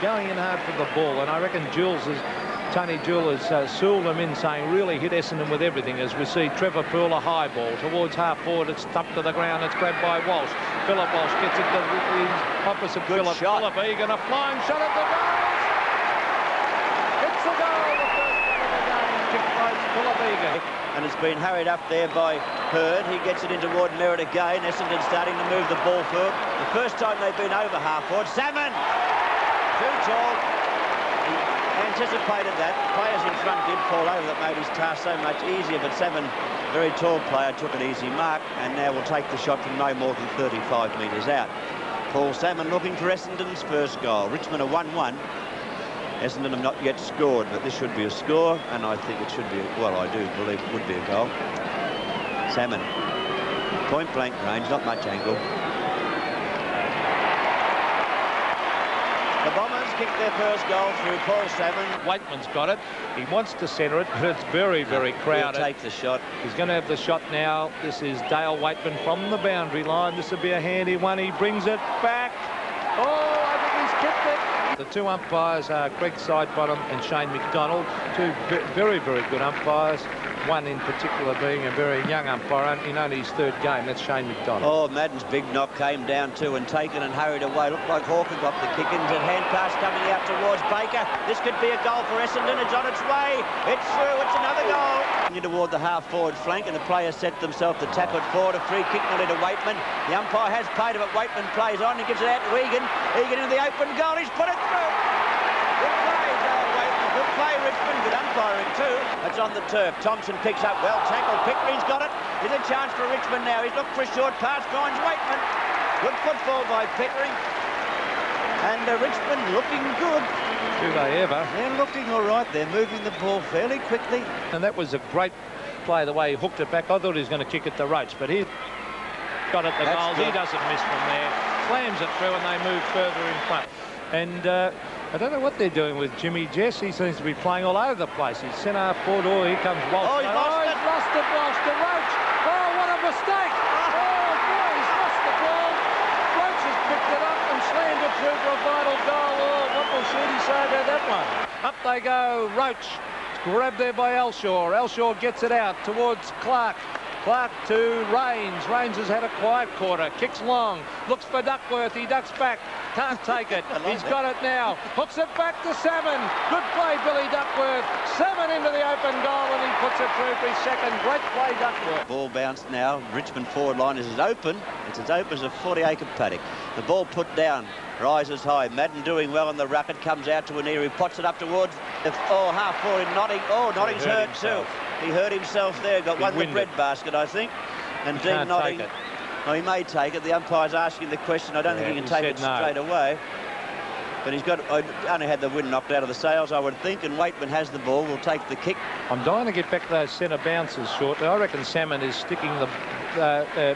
going in hard for the ball, and I reckon Tony Jewell has sooled them in, saying really hit Essendon with everything, as we see Trevor Poole a high ball towards half forward. It's tucked to the ground. It's grabbed by Walsh. Philip Walsh gets it to the opposite. Good shot. Philip Egan, a flying shot at the goal. It's the goal, the first one of the game, kicked by Philip Egan. And it's been hurried up there by Hurd. He gets it into Ward Merritt again. Essendon starting to move the ball forward. The first time they've been over half forward. Salmon! Too tall. He anticipated that. Players in front did fall over. That made his task so much easier. But Salmon, very tall player, took an easy mark and now will take the shot from no more than 35 metres out. Paul Salmon looking for Essendon's first goal. Richmond are 1-1. Essendon have not yet scored, but this should be a score, and I think it should be, well, I do believe it would be a goal. Salmon, point blank range, not much angle. The Bombers kicked their first goal through Paul Salmon. Waitman's got it. He wants to centre it, but it's very, very crowded. He'll take the shot. He's going to have the shot now. This is Dale Waitman from the boundary line. This will be a handy one. He brings it back. Oh, I think he's kicked it. The two umpires are Greg Sidebottom and Shane McDonald, two very, very good umpires. One in particular being a very young umpire in only his third game. That's Shane McDonald. Oh, Madden's big knock came down too and taken and hurried away. Looked like Hawthorn got the kick into hand pass coming out towards Baker. This could be a goal for Essendon. It's on its way. It's through. It's another goal. Toward the half-forward flank, and the players set themselves to tap it forward. A free kick not into Waitman. The umpire has paid it, but Waitman plays on. He gives it out to Egan. Egan into the open goal. He's put it through. Good play, Dale Waitman. Good play, Richmond. Good umpiring too. It's on the turf. Thompson picks up. Well tackled. Pickering's got it. There's a chance for Richmond now. He's looked for a short pass. Finds Waitman. Good football by Pickering. And Richmond looking good. Do they ever? They're looking all right. They're moving the ball fairly quickly. And that was a great play, the way he hooked it back. I thought he was going to kick it to Roach, but he got it the goals. He doesn't miss from there. Slams it through and they move further in front. And I don't know what they're doing with Jimmy Jess. He seems to be playing all over the place. He's sent half forward. Oh, here comes Walsh. Oh, he's lost it. Walsh to Roach. Oh, what a mistake. Oh, boy, he's lost the ball. Roach has picked it up and slammed it through for a vital goal. Oh, what will Shooty say about that one? Up they go. Roach. Grabbed there by Elshaw. Elshaw gets it out towards Clark. Clark to Rains. Rains has had a quiet quarter. Kicks long. Looks for Duckworth. He ducks back. Can't take it. He's got it now. Hooks it back to Salmon. Good play, Billy Duckworth. Salmon into the open goal and he puts it through for his second. Great play, Duckworth. Ball bounced now. Richmond forward line is as open. It's as open as a 40-acre paddock. The ball put down. Rises high. Madden doing well on the racket. Comes out to Aniri. Pots it up towards the half forward in Notting. Oh, Notting's hurt too. He hurt himself there. Got one in the bread basket, I think. And Dean Notting. Oh, he may take it. The umpire's asking the question. I don't think he can take it straight away. But he's got. I only had the wind knocked out of the sails, I would think. And Waitman has the ball. Will take the kick. I'm dying to get back to those centre bounces shortly. I reckon Salmon is sticking the.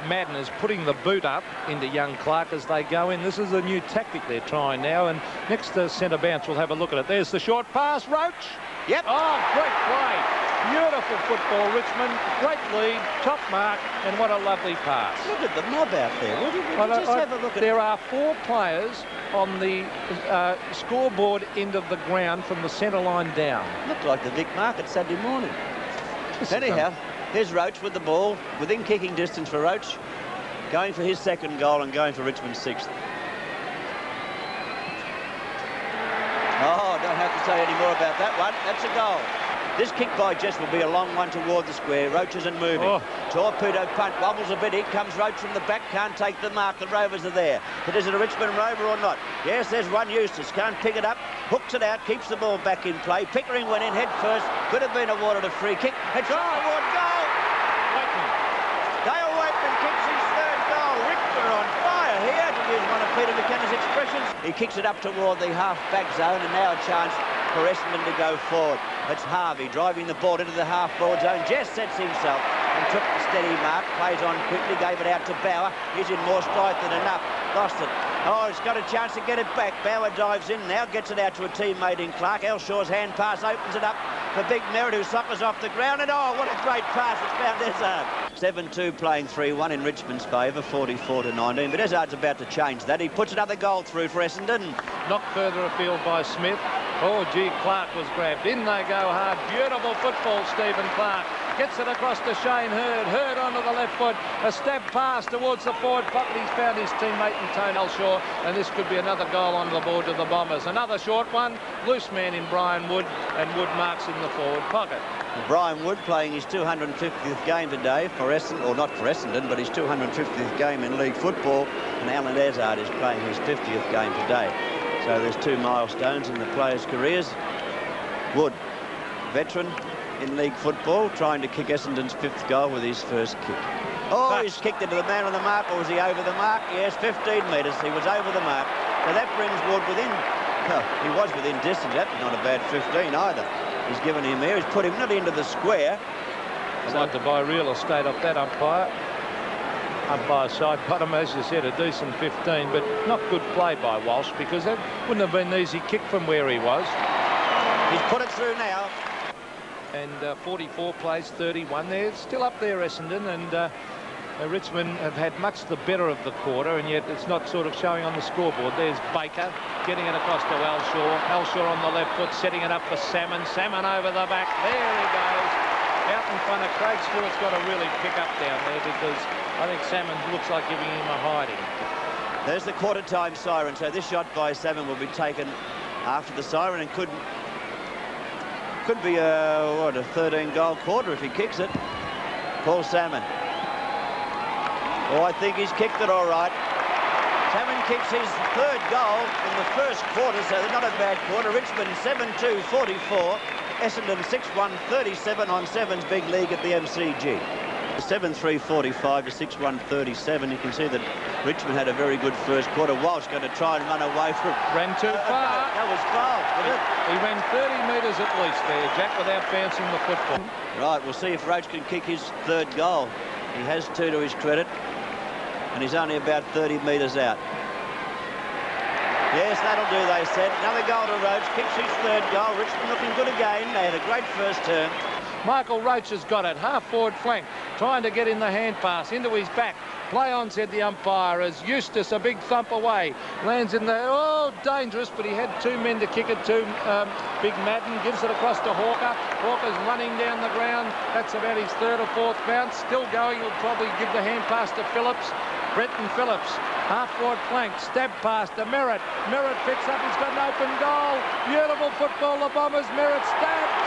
Madden is putting the boot up into young Clark as they go in. This is a new tactic they're trying now. And next to centre bounce, we'll have a look at it. There's the short pass. Roach. Yep. Oh, great play. Beautiful football, Richmond. Great lead, top mark, and what a lovely pass. Look at the mob out there. Would you just have a look at it? There are 4 players on the scoreboard end of the ground from the centre line down. Looked like the Vic Market Saturday morning. Anyhow, here's Roach with the ball, within kicking distance for Roach, going for his second goal and going for Richmond's 6th. Oh, don't have to say any more about that one. That's a goal. This kick by Jess will be a long one toward the square. Roach isn't moving. Oh. Torpedo punt. Wobbles a bit. Here comes Roach from the back. Can't take the mark. The Rovers are there. But is it a Richmond Rover or not? Yes, there's one Eustace. Can't pick it up. Hooks it out. Keeps the ball back in play. Pickering went in head first. Could have been awarded a free kick. It's award goal. Waitman. Dale Waitman kicks his third goal. Richter on fire here, to use one of Peter McKenna's expressions. He kicks it up toward the half-back zone, and now a chance for Essendon to go forward. It's Harvey driving the ball into the half-forward zone. Jess sets himself and took the steady mark. Plays on quickly, gave it out to Bauer. He's in more stride than enough. Lost it. Oh, he's got a chance to get it back. Bauer dives in now, gets it out to a teammate in Clark. Elshaw's hand pass opens it up for Big Merritt, who suffers off the ground. And oh, what a great pass. It's found Desard. 7-2 playing 3-1 in Richmond's favour, 44-19. But Ezard's about to change that. He puts another goal through for Essendon. Knocked further afield by Smith. Oh, gee, Clark was grabbed. In they go hard. Beautiful football, Stephen Clark. Gets it across to Shane Hurd. Hurd onto the left foot. A stab pass towards the forward pocket. He's found his teammate in Tone Elshaw, and this could be another goal on the board to the Bombers. Another short one. Loose man in Brian Wood, and Wood marks in the forward pocket. Brian Wood playing his 250th game today for Essendon, or not for Essendon, but his 250th game in league football, and Alan Ezard is playing his 50th game today. So there's two milestones in the players' careers. Wood, veteran in league football, trying to kick Essendon's 5th goal with his first kick. Oh, he's kicked into the man on the mark, or was he over the mark? Yes, 15 metres. He was over the mark. So that brings Wood within, well, he was within distance. That's not a bad 15 either. He's given him here. He's put him not into the square. I'd like to buy real estate off that umpire. Umpire side bottom, as you said, a decent 15, but not good play by Walsh, because that wouldn't have been an easy kick from where he was. He's put it through now. And 44 plays 31 there. Still up there, Essendon, and Richmond have had much the better of the quarter, and yet it's not sort of showing on the scoreboard. There's Baker getting it across to Elshaw. Elshaw on the left foot, setting it up for Salmon. Salmon over the back. There he goes. Out in front of Craig Stewart's got to really pick up down there, because I think Salmon looks like giving him a hiding. There's the quarter-time siren. So this shot by Salmon will be taken after the siren, and could be a 13-goal quarter if he kicks it. Paul Salmon. Oh, I think he's kicked it all right. Salmon kicks his 3rd goal in the first quarter, so they're not a bad quarter. Richmond 7-2, 44. Essendon 6-1, 37 on 7's big league at the MCG. 7-3, 45 to 6-1, 37. You can see that Richmond had a very good first quarter. Walsh going to try and run away from... Ran too far. That was foul, wasn't it? He ran 30 metres at least there, Jack, without bouncing the football. Right, we'll see if Roach can kick his 3rd goal. He has 2 to his credit, and he's only about 30 metres out. Yes, that'll do, they said. Another goal to Roach, kicks his 3rd goal. Richmond looking good again. They had a great first term. Michael Roach has got it, half-forward flank, trying to get in the hand pass into his back. Play on, said the umpire, as Eustace, a big thump away, lands in there. Oh, dangerous, but he had 2 men to kick it to. Big Madden gives it across to Hawker. Hawker's running down the ground. That's about his 3rd or 4th bounce. Still going. He'll probably give the hand pass to Phillips. Brenton Phillips, half-forward flank, stab pass to Merritt. Merritt picks up. He's got an open goal. Beautiful football. The Bombers. Merritt stabs.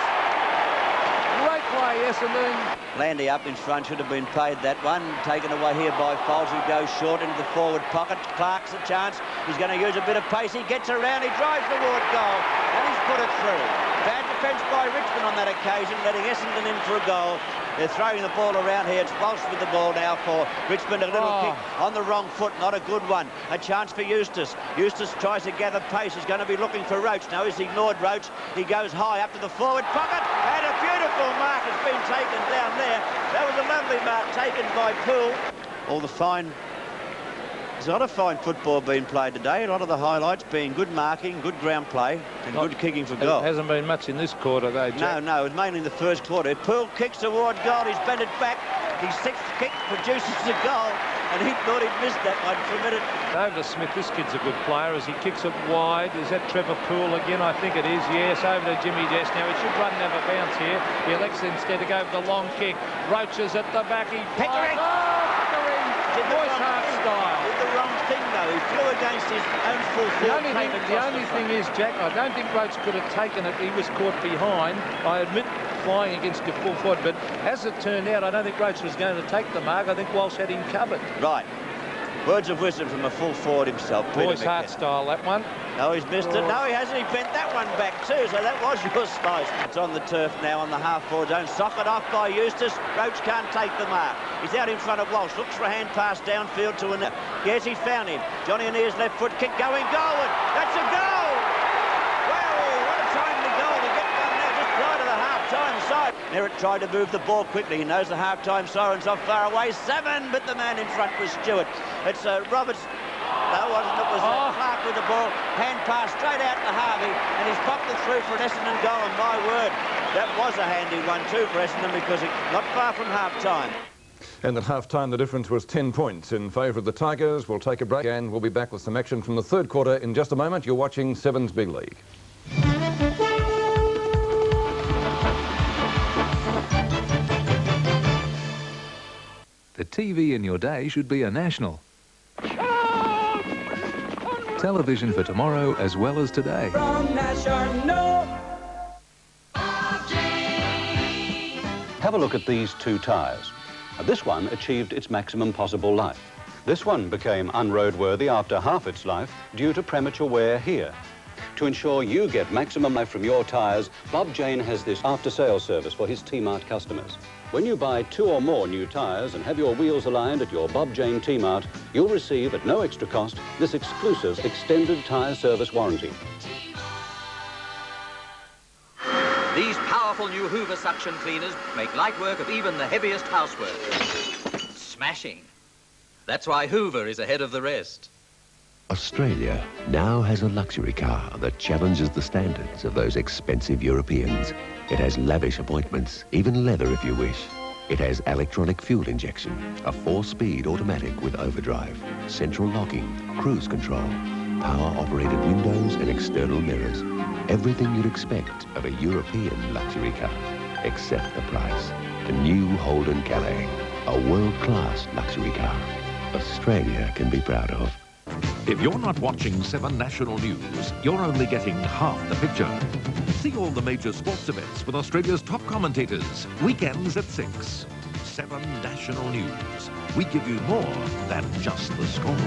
Great play, Essendon. Landy up in front, should have been paid that one. Taken away here by Foles, who goes short into the forward pocket. Clark's a chance. He's going to use a bit of pace. He gets around, he drives toward goal, and he's put it through. Bad defence by Richmond on that occasion, letting Essendon in for a goal. They're throwing the ball around here. It's Walsh with the ball now for Richmond. A little kick on the wrong foot, not a good one. A chance for Eustace. Eustace tries to gather pace. He's going to be looking for Roach. No, he's ignored Roach. He goes high up to the forward pocket, and a beautiful mark has been taken down there. That was a lovely mark taken by Poole. All the fine... There's a lot of fine football being played today. A lot of the highlights being good marking, good ground play, and good kicking for goal. It hasn't been much in this quarter, though, Jack. No, it was mainly the first quarter. Poole kicks toward goal. He's bent it back. His 6th kick produces a goal, and he thought he'd missed that one for a minute. Over to Smith. This kid's a good player as he kicks it wide. Is that Trevor Poole again? I think it is, yes. Over to Jimmy Jess now. He should run and have a bounce here. He elects instead to go for the long kick. Roach is at the back. He flies. Boyce Hart style. Did the wrong thing, though. He flew against his own full forward. The only thing is, Jack, I don't think Roach could have taken it. He was caught behind. I admit flying against your full forward, but as it turned out, I don't think Roach was going to take the mark. I think Walsh had him covered. Right. Words of wisdom from a full forward himself. Boyce Hart style, that one. No, he's missed it. No, he hasn't. He bent that one back too, so that was your slice. It's on the turf now on the half-forward zone. Socket off by Eustace. Roach can't take the mark. He's out in front of Walsh. Looks for a hand pass downfield to another. Yes, he's found him. Johnny Annear's left foot kick going goalward. That's a goal! Wow, what a time to goal to get one now just prior to the half-time side. Merritt tried to move the ball quickly. He knows the half-time siren's off far away. 7, but the man in front was Stewart. It's Roberts. No, it wasn't. It was Clark with the ball. Hand pass straight out to Harvey, and he's popped it through for an Essendon goal, and my word, that was a handy one too for Essendon, because it's not far from half-time. And at half-time, the difference was 10 points in favour of the Tigers. We'll take a break and we'll be back with some action from the third quarter in just a moment. You're watching Seven's Big League. The TV in your day should be a national. Television for tomorrow as well as today. Have a look at these two tyres. This one achieved its maximum possible life. This one became unroadworthy after half its life due to premature wear here. To ensure you get maximum life from your tyres, Bob Jane has this after-sales service for his T-Mart customers. When you buy 2 or more new tyres and have your wheels aligned at your Bob Jane T-Mart, you'll receive at no extra cost this exclusive extended tyre service warranty. These powerful new Hoover suction cleaners make light work of even the heaviest housework. Smashing. That's why Hoover is ahead of the rest. Australia now has a luxury car that challenges the standards of those expensive Europeans. It has lavish appointments, even leather if you wish. It has electronic fuel injection, a 4-speed automatic with overdrive, central locking, cruise control, power-operated windows and external mirrors. Everything you'd expect of a European luxury car, except the price. The new Holden Calais, a world-class luxury car Australia can be proud of. If you're not watching 7 National News, you're only getting half the picture. See all the major sports events with Australia's top commentators, weekends at 6. 7 National News. We give you more than just the score.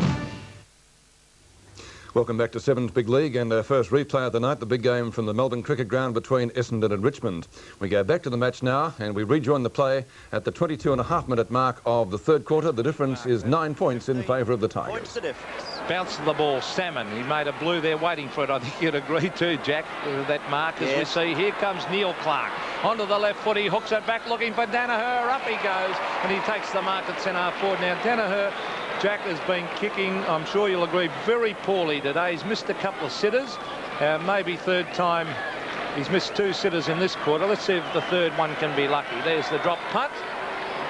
Welcome back to Seven's Big League and our first replay of the night, the big game from the Melbourne Cricket Ground between Essendon and Richmond. We go back to the match now and we rejoin the play at the 22.5-minute mark of the third quarter. The difference is 9 points in favour of the Tigers. Points the difference. Bounced the ball, Salmon. He made a blue there waiting for it. I think you'd agree too, Jack, with that mark. As we see, here comes Neil Clark. Onto the left foot, he hooks it back looking for Danaher. Up he goes and he takes the mark at centre forward. Now Danaher, Jack, has been kicking, I'm sure you'll agree, very poorly today. He's missed a couple of sitters. Maybe third time he's missed 2 sitters in this quarter. Let's see if the third one can be lucky. There's the drop punt.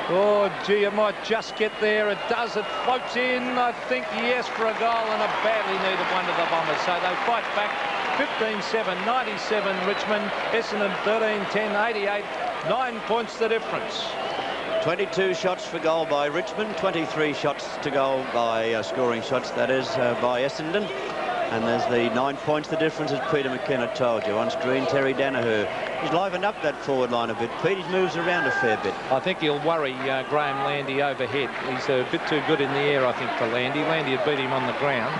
Oh, gee, it might just get there. It does. It floats in, I think, yes, for a goal, and a badly needed one to the Bombers. So they fight back 15-7, 97 Richmond, Essendon 13-10, 88. 9 points the difference. 22 shots for goal by Richmond, 23 shots to goal by scoring shots, that is, by Essendon. And there's the 9 points the difference, as Peter McKenna told you. On screen, Terry Danaher. He's livened up that forward line a bit. Pete, he moves around a fair bit. I think he'll worry Graham Landy overhead. He's a bit too good in the air, I think, for Landy. Landy had beat him on the ground.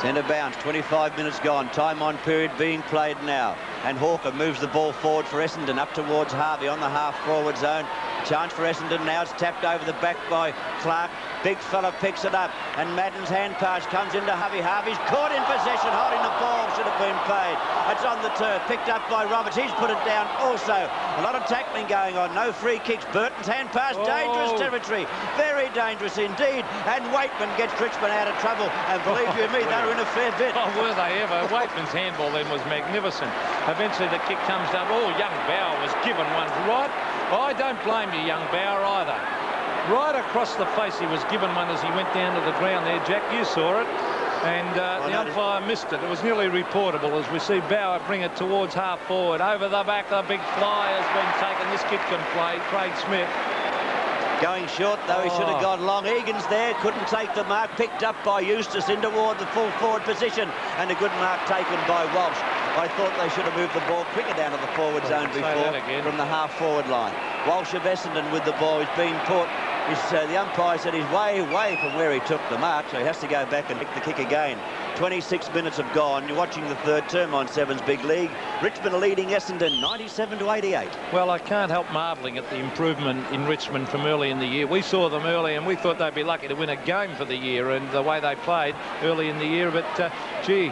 Centre bounce, 25 minutes gone. Time on period being played now. And Hawker moves the ball forward for Essendon up towards Harvey on the half-forward zone. Chance for Essendon now. It's tapped over the back by Clark. Big fella picks it up. And Madden's hand pass comes into Harvey. Harvey's caught in possession, holding the ball. Should have been paid. It's on the turf. Picked up by Roberts. He's put it down also. A lot of tackling going on. No free kicks. Burton's hand pass. Dangerous territory. Very dangerous indeed. And Waitman gets Richmond out of trouble. And believe you me, they were in a fair bit. Oh, were they ever? Waitman's handball then was magnificent. Eventually the kick comes down. Oh, young Bauer was given one right. I don't blame you, young Bauer, either. Right across the face he was given one as he went down to the ground there. Jack, you saw it. And the umpire missed it. It was nearly reportable as we see Bauer bring it towards half forward. Over the back, the big fly has been taken. This kid can play. Craig Smith. Going short, though, he should have gone long. Egan's there, couldn't take the mark. Picked up by Eustace in toward the full forward position. And a good mark taken by Walsh. I thought they should have moved the ball quicker down to the forward zone before from the half-forward line. Walsh of Essendon with the ball. He's been caught. The umpire said he's way from where he took the mark, so he has to go back and kick the kick again. 26 minutes have gone. You're watching the third term on Seven's Big League. Richmond are leading Essendon 97-88. Well, I can't help marvelling at the improvement in Richmond from early in the year. We saw them early and we thought they'd be lucky to win a game for the year, and the way they played early in the year, but gee,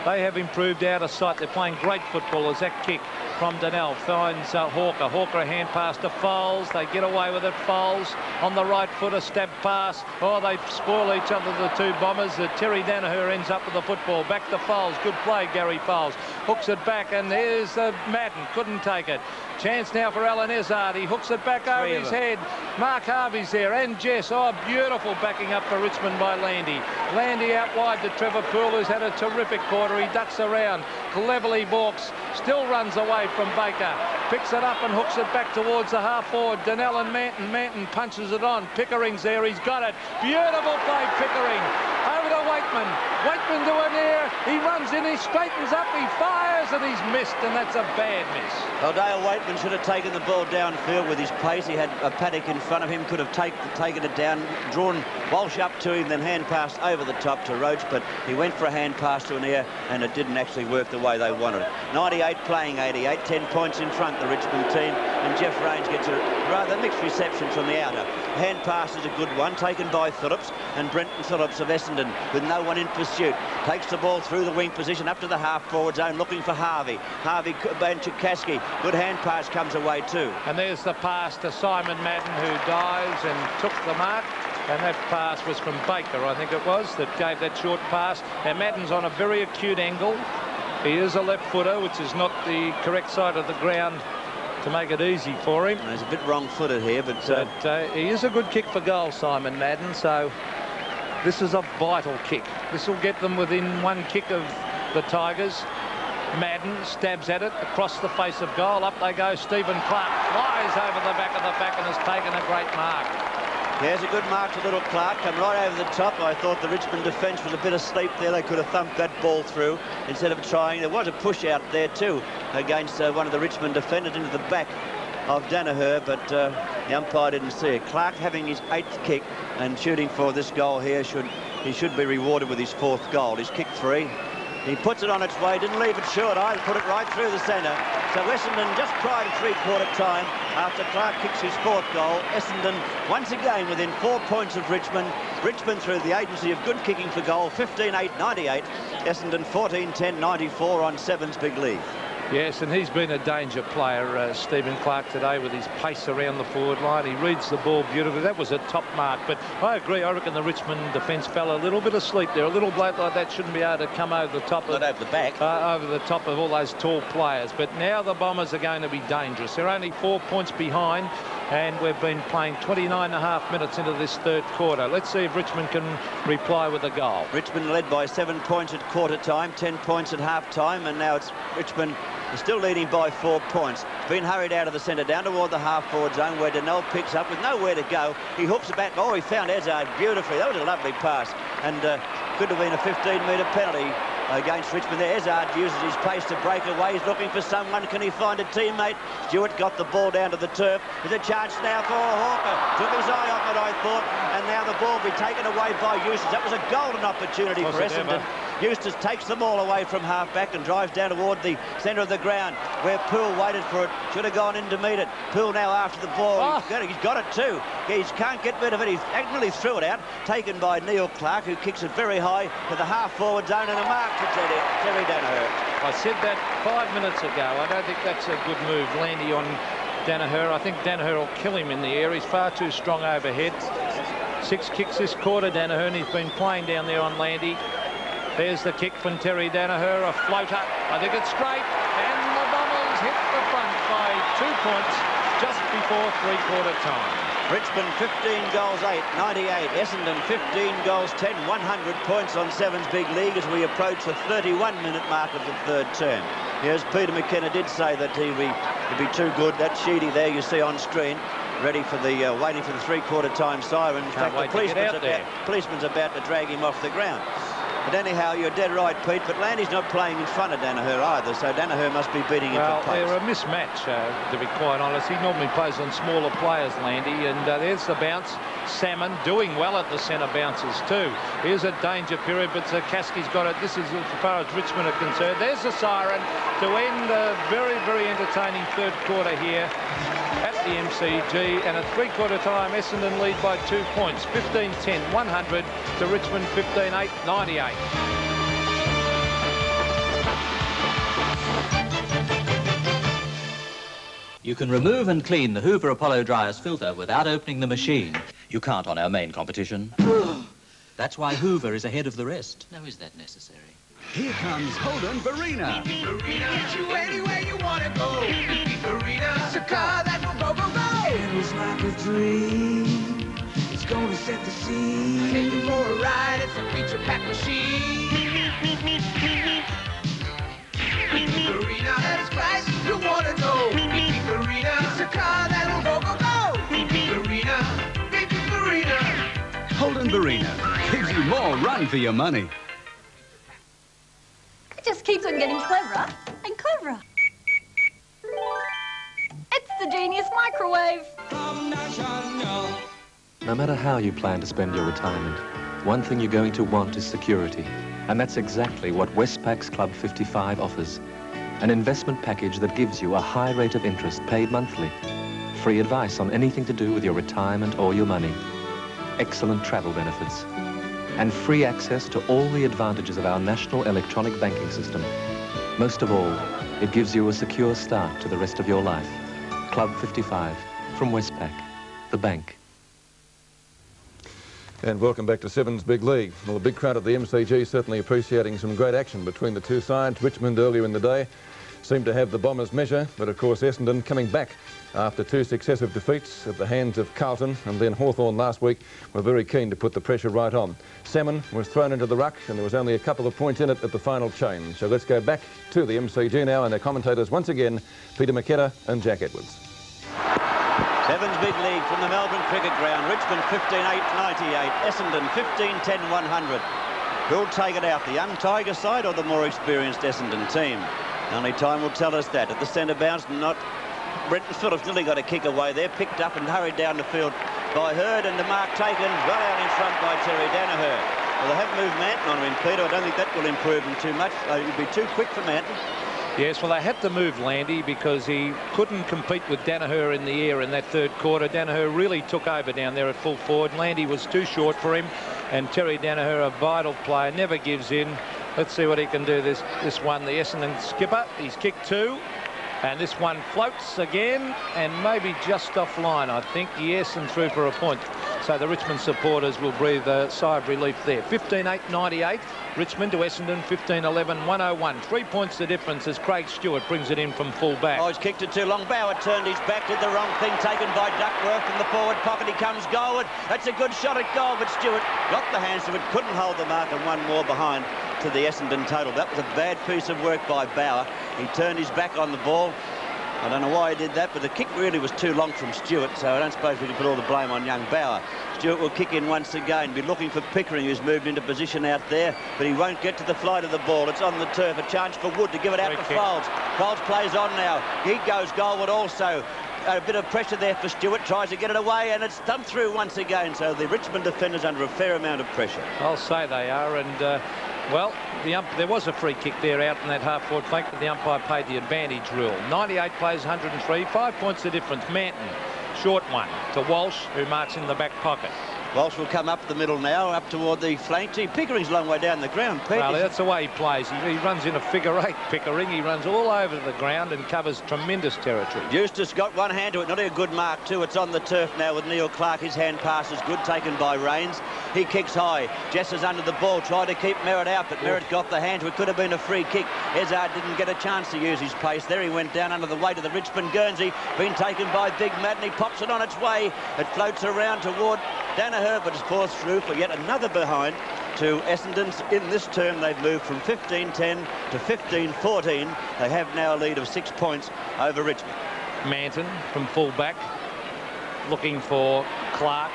they have improved out of sight. They're playing great football as that kick from Donnell finds Hawker. Hawker a hand pass to Foles. They get away with it. Foles on the right foot, a stab pass. Oh, they spoil each other, the two Bombers. Terry Danaher ends up with the football. Back to Foles. Good play, Gary Foles. Hooks it back, and there's Madden. Couldn't take it. Chance now for Alan Izzard. He hooks it back over his head. Mark Harvey's there and Jess. Oh, beautiful backing up for Richmond by Landy. Landy out wide to Trevor Poole, who's had a terrific quarter. He ducks around. Cleverly balks. Still runs away from Baker. Picks it up and hooks it back towards the half forward. Donnell and Manton. Manton punches it on. Pickering's there. He's got it. Beautiful play, Pickering. Over to Waitman. Waitman to an ear. He runs in. He straightens up. He fires and he's missed, and that's a bad miss. Well, Dale Waitman should have taken the ball downfield with his pace. He had a paddock in front of him, could have taken it down, drawn Walsh up to him, then hand passed over the top to Roach, but he went for a hand pass to an ear, and it didn't actually work the way they wanted it. 98 playing 88, 10 points in front, the Richmond team, and Jeff Range gets a rather mixed reception from the outer. Hand pass is a good one, taken by Phillips, and Brenton Phillips of Essendon, with no one in pursuit, takes the ball through the wing position up to the half-forward zone, looking for Harvey. Harvey and Chikaski. Good hand pass comes away too. And there's the pass to Simon Madden, who dives and took the mark. And that pass was from Baker, I think it was, that gave that short pass. And Madden's on a very acute angle. He is a left footer, which is not the correct side of the ground to make it easy for him. He's a bit wrong-footed here, but he is a good kick for goal, Simon Madden. So this is a vital kick. This will get them within one kick of the Tigers. Madden stabs at it across the face of goal. Up they go. Stephen Clark flies over the back of the back and has taken a great mark. There's a good mark to little Clark, come right over the top. I thought the Richmond defence was a bit asleep there. They could have thumped that ball through instead of trying. There was a push out there too against one of the Richmond defenders into the back of Danaher, but the umpire didn't see it. Clark having his 8th kick and shooting for this goal here, he should be rewarded with his 4th goal. He's kicked 3. He puts it on its way, didn't leave it short either, put it right through the centre. So Essendon just prior to three-quarter time, after Clark kicks his 4th goal, Essendon once again within 4 points of Richmond. Richmond through the agency of good kicking for goal, 15-8-98. Essendon 14-10-94 on 7's big lead. Yes, and he's been a danger player, Stephen Clark, today with his pace around the forward line. He reads the ball beautifully. That was a top mark, but I agree. I reckon the Richmond defence fell a little bit asleep there. A little bloke like that shouldn't be able to come over the top Not over the back. Over the top of all those tall players. But now the Bombers are going to be dangerous. They're only 4 points behind, and we've been playing 29.5 minutes into this 3rd quarter. Let's see if Richmond can reply with a goal. Richmond led by 7 points at quarter time, 10 points at half time, and now it's Richmond is still leading by 4 points. Been hurried out of the centre down toward the half-forward zone where Donnell picks up with nowhere to go. He hooks it back. Oh, he found Izzard beautifully. That was a lovely pass, and could have been a 15-metre penalty against Richmond there. Izzard uses his pace to break away. He's looking for someone. Can he find a teammate? Stewart got the ball down to the turf. There's a chance now for Hawker. Took his eye off it, I thought, and now the ball will be taken away by Eustace. That was a golden opportunity for Essendon. Eustace takes the ball away from half-back and drives down toward the centre of the ground where Poole waited for it. Should have gone in to meet it. Poole now after the ball. He's got it too. He can't get rid of it. He's actually threw it out. Taken by Neil Clark, who kicks it very high to the half-forward zone, and a mark for Terry Danaher. I said that 5 minutes ago. I don't think that's a good move, Landy on Danaher. I think Danaher will kill him in the air. He's far too strong overhead. 6 kicks this quarter, Danaher, and he's been playing down there on Landy. There's the kick from Terry Danaher, a floater. I think it's straight, and the Bombers hit the front by 2 points just before three-quarter time. Richmond 15 goals 8, 98. Essendon 15 goals 10, 100 points on 7's big league as we approach the 31-minute mark of the 3rd term. Yes, Peter McKenna did say that he'd be too good. That Sheedy there you see on screen, ready for the waiting for the three-quarter time siren. In fact, the policeman's about to drag him off the ground. But anyhow, you're dead right, Pete, but Landy's not playing in front of Danaher either, so Danaher must be beating him for pace. They're a mismatch, to be quite honest. He normally plays on smaller players, Landy, and there's the bounce. Salmon doing well at the centre bounces too. Here's a danger period, but Zakaski's got it. This is as far as Richmond are concerned. There's the siren to end the very, very entertaining 3rd quarter here at the MCG, and at three-quarter time Essendon lead by 2 points, 15-10, 100 to Richmond 15-8, 98. You can remove and clean the Hoover Apollo Dryer's filter without opening the machine. You can't on our main competition. That's why Hoover is ahead of the rest. Now, is that necessary? Here comes Holden Verena. Verena, get you anywhere you want to go. Verena. car that will go, go, go. It was like a dream. It's gonna set the scene. Take you for a ride. It's a feature-packed machine. Marina, that's right. You wanna know? Marina, it's a car that will go, go, go. Marina, Marina. Holden Barina gives you more run for your money. It just keeps on getting cleverer and cleverer. It's the genius microwave. No matter how you plan to spend your retirement, one thing you're going to want is security. And that's exactly what Westpac's Club 55 offers. An investment package that gives you a high rate of interest paid monthly. Free advice on anything to do with your retirement or your money. Excellent travel benefits. And free access to all the advantages of our national electronic banking system. Most of all, it gives you a secure start to the rest of your life. Club 55 from Westpac, the bank. And welcome back to Seven's Big League. Well, a big crowd at the MCG certainly appreciating some great action between the two sides. Richmond earlier in the day seemed to have the Bombers' measure, but of course Essendon coming back after two successive defeats at the hands of Carlton and then Hawthorn last week were very keen to put the pressure right on. Salmon was thrown into the ruck and there was only a couple of points in it at the final change. So let's go back to the MCG now and their commentators once again, Peter McKenna and Jack Edwards. Seven's Big League from the Melbourne Cricket Ground. Richmond 15-8-98. Essendon 15-10-100. Who'll take it out, the young Tiger side or the more experienced Essendon team? Only time will tell us that. At the centre bounce, not Brenton Phillips nearly got a kick away there. Picked up and hurried down the field by Hurd, and the mark taken well out in front by Terry Danaher. Well, they have moved Manton on him, Peter. I don't think that will improve him too much. It would be too quick for Manton. Yes, well, they had to move Landy because he couldn't compete with Danaher in the air in that third quarter. Danaher really took over down there at full forward. Landy was too short for him, and Terry Danaher, a vital player, never gives in. Let's see what he can do this one. The Essendon skipper, he's kicked two, and this one floats again, and maybe just offline, I think. Yes, and through for a point. So the Richmond supporters will breathe a sigh of relief there. 15-8-98. Richmond to Essendon, 15-11-101. 3 points the difference as Craig Stewart brings it in from full back. Oh, he's kicked it too long. Bauer turned his back, did the wrong thing, taken by Duckworth in the forward pocket. He comes goalward. That's a good shot at goal, but Stewart got the hands of it, couldn't hold the mark, and one more behind to the Essendon total. That was a bad piece of work by Bauer. He turned his back on the ball. I don't know why he did that, but the kick really was too long from Stewart, so I don't suppose we can put all the blame on young Bauer. Stewart will kick in once again, be looking for Pickering, who's moved into position out there, but he won't get to the flight of the ball. It's on the turf, a chance for Wood to give it out to Foulds. Foulds plays on now. He goes goalward also. A bit of pressure there for Stewart, tries to get it away, and it's thumped through once again, so the Richmond defenders under a fair amount of pressure. I'll say they are, and well, there was a free kick there out in that half-forward flank, but the umpire paid the advantage rule. 98 plays 103, 5 points the difference. Manton, short one to Walsh, who marks in the back pocket. Walsh will come up the middle now, up toward the flank. Gee, Pickering's a long way down the ground. Well, that's the way he plays. He runs in a figure-8, Pickering. He runs all over the ground and covers tremendous territory. Eustace got one hand to it. Not a good mark, too. It's on the turf now with Neil Clark. His hand pass is good, taken by Rains. He kicks high. Jess is under the ball, tried to keep Merritt out, but Merritt got the hand to it. Could have been a free kick. Ezard didn't get a chance to use his pace there. He went down under the weight of the Richmond Guernsey. Been taken by Big Madden. He pops it on its way. It floats around toward Danaher, but it's forced through for yet another behind to Essendon. In this term, they've moved from 15-10 to 15-14. They have now a lead of 6 points over Richmond. Manton from full back, looking for Clark.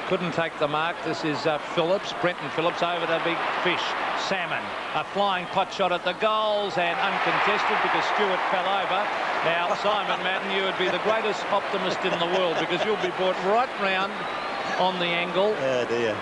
Couldn't take the mark. This is Phillips, Brenton Phillips over the big fish. Salmon, a flying pot shot at the goals and uncontested because Stewart fell over. Now, Simon Madden, you would be the greatest optimist in the world because you'll be brought right round on the angle. Oh dear.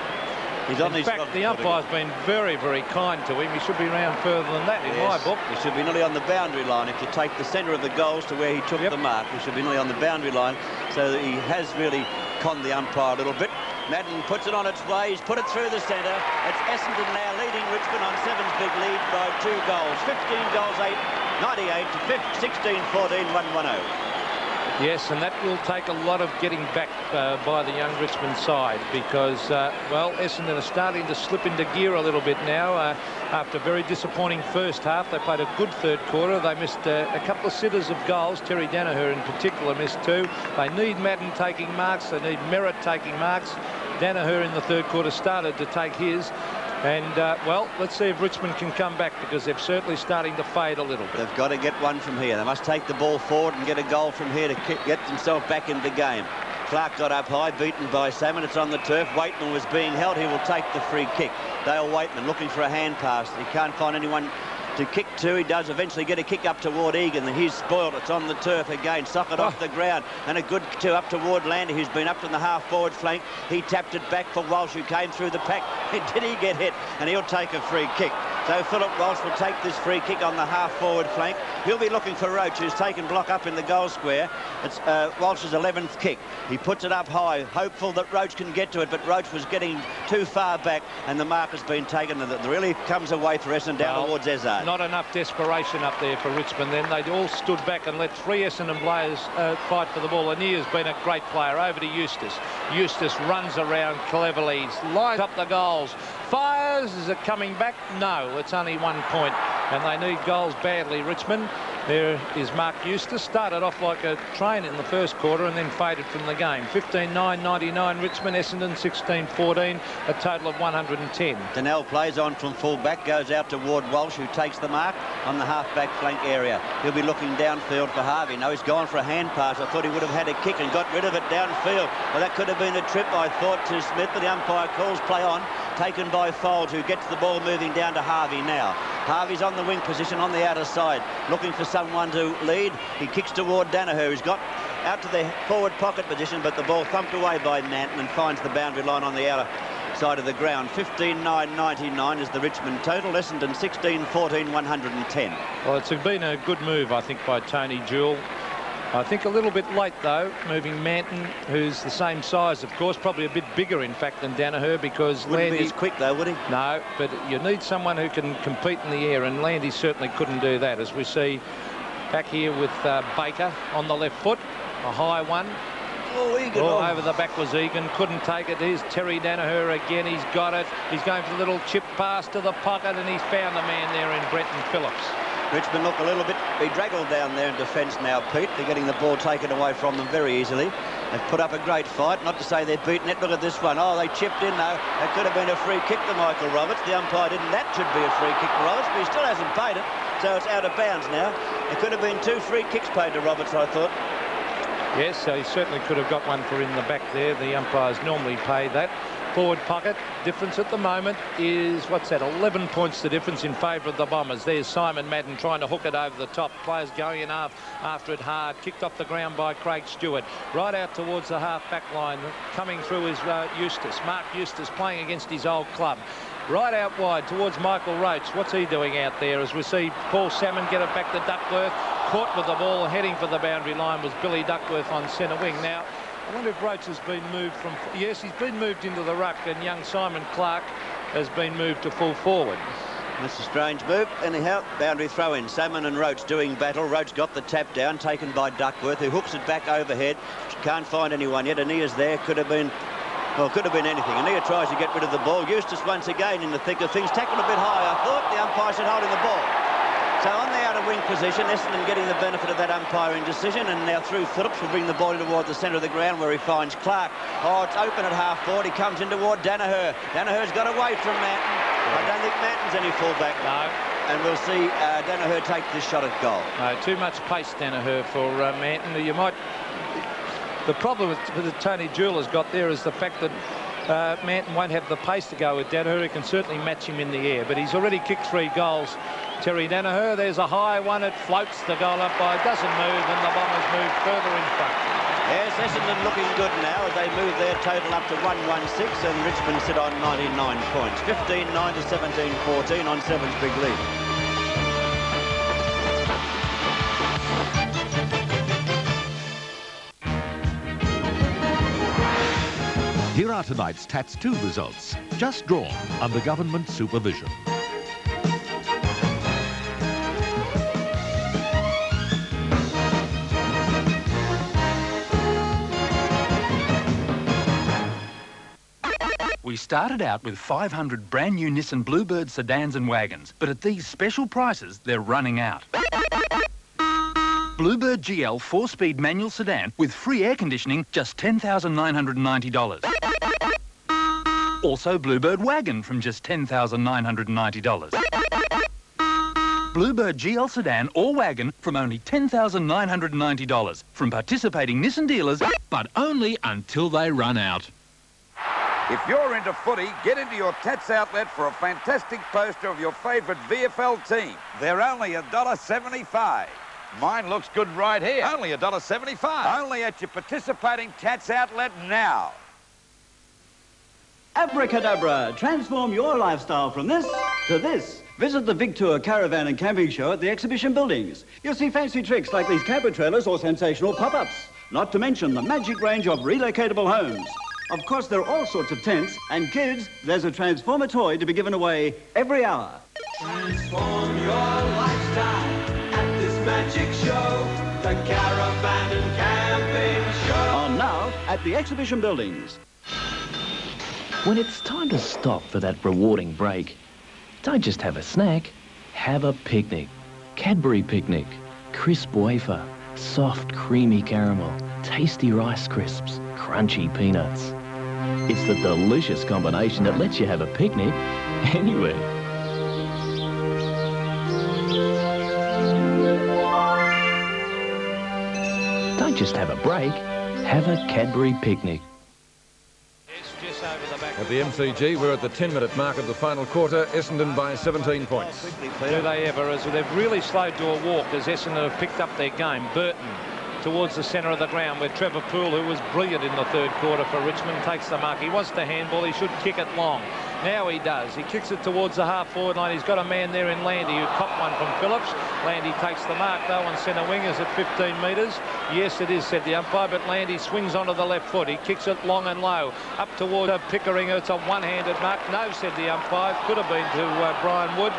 He's on in fact, the umpire's been very, very kind to him. He should be round further than that in my book. He should be nearly on the boundary line. If you take the centre of the goals to where he took the mark, he should be nearly on the boundary line. So that he has really conned the umpire a little bit. Madden puts it on its way. He's put it through the centre. It's Essendon now leading Richmond on Seven's big lead by 2 goals. 15 goals, 98 to 16-14, 1-1-0. Yes, and that will take a lot of getting back by the young Richmond side because, well, Essendon are starting to slip into gear a little bit now. After a very disappointing first half, they played a good third quarter. They missed a couple of sitters of goals. Terry Danaher in particular missed 2. They need Madden taking marks. They need Merritt taking marks. Danaher in the third quarter started to take his. And, well, let's see if Richmond can come back because they're certainly starting to fade a little bit. They've got to get one from here. They must take the ball forward and get a goal from here to get themselves back in the game. Clark got up high, beaten by Salmon. It's on the turf. Waitman was being held. He will take the free kick. Dale Waitman looking for a hand pass. He can't find anyone to kick to. He does eventually get a kick up toward Egan. He's spoiled. It's on the turf again. Socket off the ground. And a good two up toward Landy, who's been up to the half-forward flank. He tapped it back for Walsh, who came through the pack. Did he get hit? And he'll take a free kick. So Philip Walsh will take this free kick on the half-forward flank. He'll be looking for Roach, who's taken block up in the goal square. It's Walsh's 11th kick. He puts it up high, hopeful that Roach can get to it, but Roach was getting too far back, and the mark has been taken, and the relief comes away for Essendon down towards Ezard. Not enough desperation up there for Richmond then. They all stood back and let 3 Essendon players fight for the ball. Lanier's been a great player. Over to Eustace. Eustace runs around cleverly, lines up the goals. Fires. Is it coming back? No, it's only 1 point. And they need goals badly, Richmond. There is Mark Eustace. Started off like a train in the first quarter and then faded from the game. 15-9-99 Richmond, Essendon 16-14, a total of 110. Donnell plays on from full back, goes out toward Walsh, who takes the mark on the half-back flank area. He'll be looking downfield for Harvey. No, he's gone for a hand pass. I thought he would have had a kick and got rid of it downfield. Well, that could have been a trip, I thought, to Smith, but the umpire calls play on. Taken by Fold, who gets the ball moving down to Harvey now. Harvey's on the wing position on the outer side, looking for someone to lead. He kicks toward Danaher, who's got out to the forward pocket position, but the ball thumped away by Manton and finds the boundary line on the outer side of the ground. 15-9-99 is the Richmond total. Essendon 16-14, 110. Well, it's been a good move, I think, by Tony Jewell. I think a little bit late, though, moving Manton, who's the same size, of course, probably a bit bigger, in fact, than Danaher, because Wouldn't Landy... be as quick, though, would he? No, but you need someone who can compete in the air, and Landy certainly couldn't do that, as we see back here with Baker on the left foot, a high one. Oh, Egan. Over the back was Egan, couldn't take it. Here's Terry Danaher again. He's got it. He's going for the little chip pass to the pocket, and he's found the man there in Brenton Phillips. Richmond look a little bit bedraggled down there in defence now, Pete. They're getting the ball taken away from them very easily. They've put up a great fight. Not to say they've beaten it. Look at this one. Oh, they chipped in, though. That could have been a free kick to Michael Roberts. The umpire didn't. That should be a free kick to Roberts, but he still hasn't paid it. So it's out of bounds now. It could have been 2 free kicks paid to Roberts, I thought. Yes, so he certainly could have got one for in the back there. The umpires normally pay that. Forward pocket difference at the moment is, what's that, 11 points the difference in favour of the Bombers. There's Simon Madden trying to hook it over the top. Players going in after it hard. Kicked off the ground by Craig Stewart. Right out towards the half-back line. Coming through is Eustace. Mark Eustace playing against his old club. Right out wide towards Michael Roach. What's he doing out there? As we see Paul Salmon get it back to Duckworth. Caught with the ball, heading for the boundary line was Billy Duckworth on centre wing. Now, I wonder if Roach has been moved from... Yes, he's been moved into the ruck, and young Simon Clark has been moved to full forward. That's a strange move. Anyhow, boundary throw in. Salmon and Roach doing battle. Roach got the tap down, taken by Duckworth, who hooks it back overhead. Can't find anyone yet. Ania's there. Could have been... Well, could have been anything. Ania tries to get rid of the ball. Eustace once again in the thick of things. Tackled a bit high. I thought the umpire should hold in the ball. So on the outer wing position, Essendon getting the benefit of that umpiring decision, and now through Phillips will bring the ball toward the centre of the ground where he finds Clark. Oh, it's open at half-forward. He comes in toward Danaher. Danaher's got away from Manton. I don't think Manton's any fullback. No. And we'll see Danaher take this shot at goal. No, too much pace, Danaher, for Manton. You might... The problem that Tony Jewell has got there is the fact that Manton won't have the pace to go with Danaher. He can certainly match him in the air, but he's already kicked 3 goals. Terry Danaher, there's a high one. It floats the goal up by, doesn't move, and the Bombers move further in front. Yes, Essendon looking good now as they move their total up to 116, and Richmond sit on 99 points. 15-9 to 17-14 on 7's big lead. Here are tonight's Tats 2 results, just drawn under government supervision. We started out with 500 brand new Nissan Bluebird sedans and wagons, but at these special prices, they're running out. Bluebird GL 4-speed manual sedan with free air conditioning, just $10,990. Also Bluebird wagon from just $10,990. Bluebird GL sedan or wagon from only $10,990 from participating Nissan dealers, but only until they run out. If you're into footy, get into your Tats outlet for a fantastic poster of your favourite VFL team. They're only $1.75. Mine looks good right here. Only $1.75. Only at your participating Tats outlet now. Abracadabra, transform your lifestyle from this to this. Visit the Big Tour Caravan and Camping Show at the exhibition buildings. You'll see fancy tricks like these camper trailers or sensational pop-ups. Not to mention the magic range of relocatable homes. Of course, there are all sorts of tents, and kids, there's a Transformer toy to be given away every hour. Transform your lifestyle at this magic show, the Caravan and Camping Show. On now at the exhibition buildings. When it's time to stop for that rewarding break, don't just have a snack, have a picnic. Cadbury Picnic. Crisp wafer, soft creamy caramel, tasty rice crisps, crunchy peanuts. It's the delicious combination that lets you have a picnic anywhere. Don't just have a break, have a Cadbury Picnic. At the MCG, we're at the 10-minute mark of the final quarter. Essendon by 17 points. Do they ever? As they've really slowed to a walk as Essendon have picked up their game. Burton towards the centre of the ground where Trevor Poole, who was brilliant in the third quarter for Richmond, takes the mark. He wants the handball. He should kick it long. Now he does. He kicks it towards the half-forward line. He's got a man there in Landy who copped one from Phillips. Landy takes the mark, though, on centre wing. Is it 15 metres? Yes, it is, said the umpire, but Landy swings onto the left foot. He kicks it long and low. Up towards Pickering. It's a one-handed mark. No, said the umpire. Could have been to Brian Wood.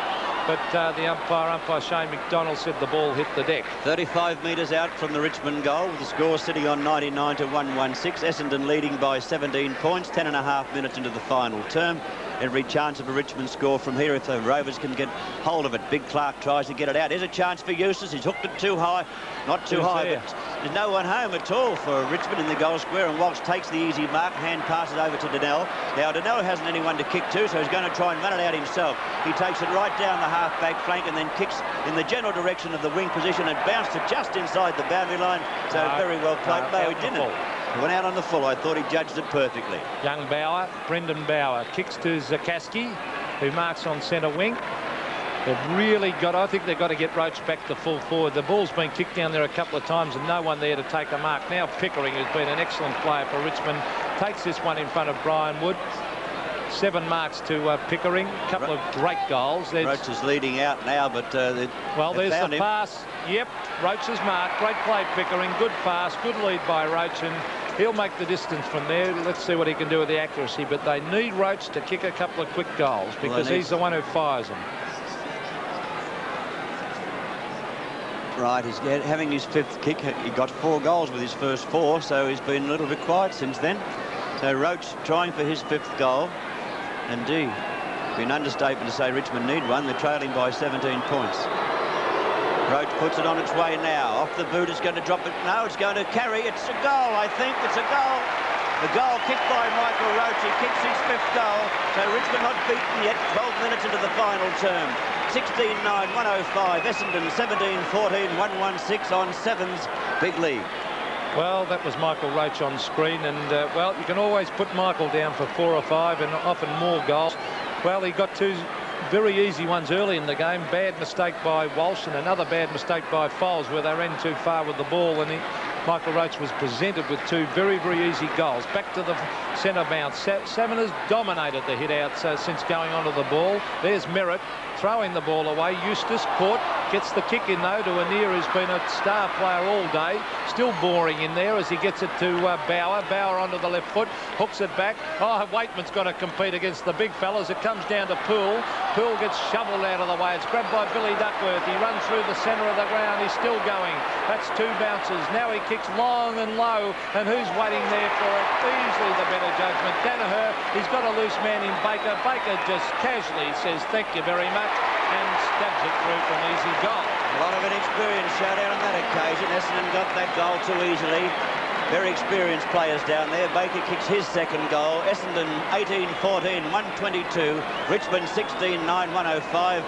But the umpire Shane McDonald, said the ball hit the deck. 35 metres out from the Richmond goal, with the score sitting on 99 to 116. Essendon leading by 17 points, 10.5 minutes into the final term. Every chance of a Richmond score from here if the Rovers can get hold of it. Big Clark tries to get it out. Here's a chance for Eustace. He's hooked it too high. Not too high, but there's no one home at all for Richmond in the goal square. And Walsh takes the easy mark. Hand passes over to Donnell. Now, Donnell hasn't anyone to kick to, so he's going to try and run it out himself. He takes it right down the half-back flank and then kicks in the general direction of the wing position and bounced it just inside the boundary line. So very well played. No, he didn't. He went out on the full. I thought he judged it perfectly. Young Bauer, Brendan Bauer, kicks to Zakaski, who marks on centre wing. They've really got, I think they've got to get Roach back to full forward. The ball's been kicked down there a couple of times and no one there to take a mark. Now Pickering, who's been an excellent player for Richmond, takes this one in front of Brian Wood. 7 marks to Pickering. A couple of great goals. Roach is leading out now, but well, there's the pass. Yep, Roach's mark. Great play, Pickering. Good pass. Good lead by Roach, and he'll make the distance from there. Let's see what he can do with the accuracy. But they need Roach to kick a couple of quick goals because he's the one who fires them. Right, he's having his 5th kick. He got 4 goals with his first 4, so he's been a little bit quiet since then. So Roach trying for his 5th goal. Indeed, it'd be an understatement to say Richmond need one. They're trailing by 17 points. Roach puts it on its way now. Off the boot, it's going to drop it. No, it's going to carry. It's a goal, I think. It's a goal. The goal kicked by Michael Roach. He kicks his 5th goal. So Richmond not beaten yet. 12 minutes into the final term. 16-9, 105. Essendon 17-14, 116 on 7's big lead. Well, that was Michael Roach on screen, and well, you can always put Michael down for 4 or 5 and often more goals. Well, he got 2 very easy ones early in the game. Bad mistake by Walsh and another bad mistake by Foles where they ran too far with the ball, and Michael Roach was presented with 2 very, very easy goals. Back to the centre bounce. Salmon has dominated the hit-outs since going onto the ball. There's Merritt throwing the ball away. Eustace caught. Gets the kick in, though, to Anir, who's been a star player all day. Still boring in there as he gets it to Bauer. Bauer onto the left foot, hooks it back. Oh, Waitman's got to compete against the big fellas. It comes down to Poole. Poole gets shoveled out of the way. It's grabbed by Billy Duckworth. He runs through the centre of the ground. He's still going. That's 2 bounces. Now he kicks long and low. And who's waiting there for it? Easily the better judgment. Danaher, he's got a loose man in Baker. Baker just casually says, thank you very much, and stabs it through for an easy goal. A lot of inexperience showed out on that occasion. Essendon got that goal too easily. Very experienced players down there. Baker kicks his second goal. Essendon 18-14, 122. Richmond 16-9, 105.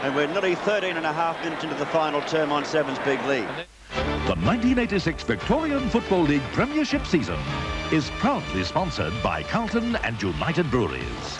And we're nearly 13 and a half minutes into the final term on Seven's Big League. The 1986 Victorian Football League Premiership season is proudly sponsored by Carlton and United Breweries.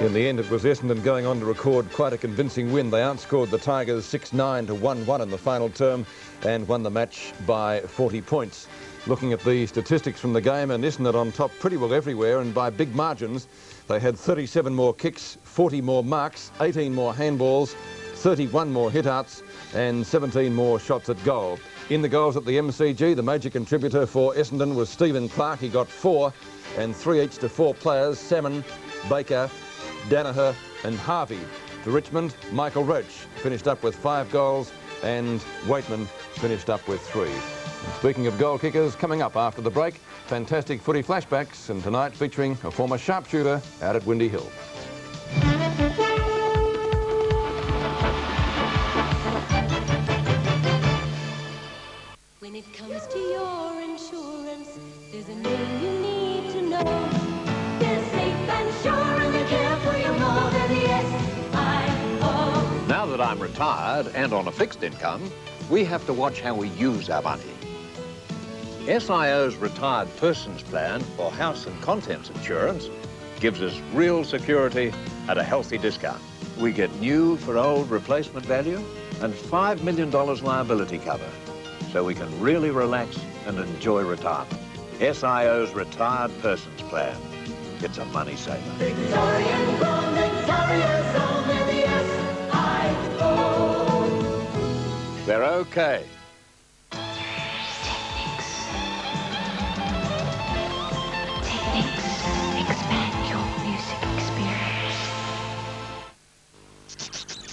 In the end, it was Essendon going on to record quite a convincing win. They outscored the Tigers 6-9 to 1-1 in the final term and won the match by 40 points. Looking at the statistics from the game, and Essendon on top pretty well everywhere and by big margins. They had 37 more kicks, 40 more marks, 18 more handballs, 31 more hit-outs and 17 more shots at goal. In the goals at the MCG, the major contributor for Essendon was Stephen Clark. He got 4, and 3 each to 4 players, Salmon, Baker, Danaher and Harvey. For Richmond, Michael Roach finished up with 5 goals and Waitman finished up with 3. And speaking of goal kickers, coming up after the break, Fantastic Footy Flashbacks, and tonight featuring a former sharpshooter out at Windy Hill. When it comes to your insurance, there's a name you need to know. They're safe and sure and they care for you more than the S-I-O. Now that I'm retired and on a fixed income, we have to watch how we use our money. SIO's Retired Persons Plan for house and contents insurance gives us real security at a healthy discount. We get new for old replacement value and $5 million liability cover, so we can really relax and enjoy retirement. SIO's Retired Persons Plan. It's a money saver. Victorian Crown, Victoria's only the S-I-O. They're okay.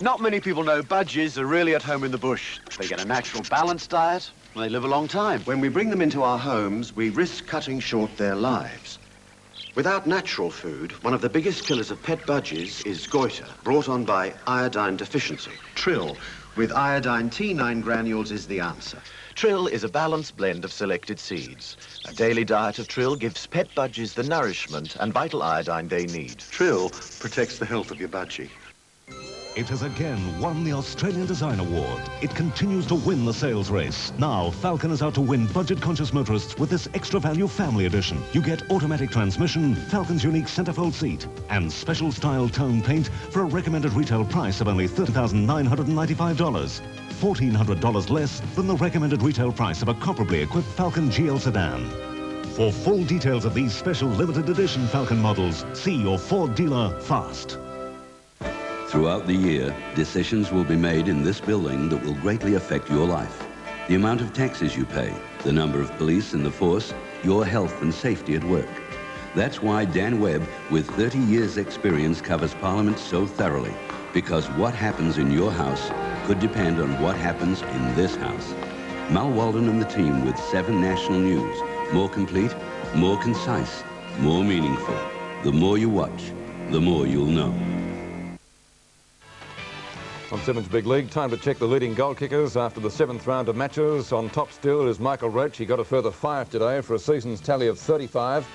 Not many people know budgies are really at home in the bush. They get a natural balanced diet and they live a long time. When we bring them into our homes, we risk cutting short their lives. Without natural food, one of the biggest killers of pet budgies is goiter, brought on by iodine deficiency. Trill with iodine T9 granules is the answer. Trill is a balanced blend of selected seeds. A daily diet of Trill gives pet budgies the nourishment and vital iodine they need. Trill protects the health of your budgie. It has again won the Australian Design Award. It continues to win the sales race. Now, Falcon is out to win budget-conscious motorists with this extra value family edition. You get automatic transmission, Falcon's unique centerfold seat, and special style tone paint for a recommended retail price of only $30,995. $1,400 less than the recommended retail price of a comparably equipped Falcon GL sedan. For full details of these special limited edition Falcon models, see your Ford dealer fast. Throughout the year, decisions will be made in this building that will greatly affect your life. The amount of taxes you pay, the number of police in the force, your health and safety at work. That's why Dan Webb, with 30 years' experience, covers Parliament so thoroughly, because what happens in your house could depend on what happens in this house. Mal Walden and the team with 7 national news. More complete, more concise, more meaningful. The more you watch, the more you'll know. On Seven's Big League, time to check the leading goal kickers after the 7th round of matches. On top still is Michael Roach. He got a further 5 today for a season's tally of 35.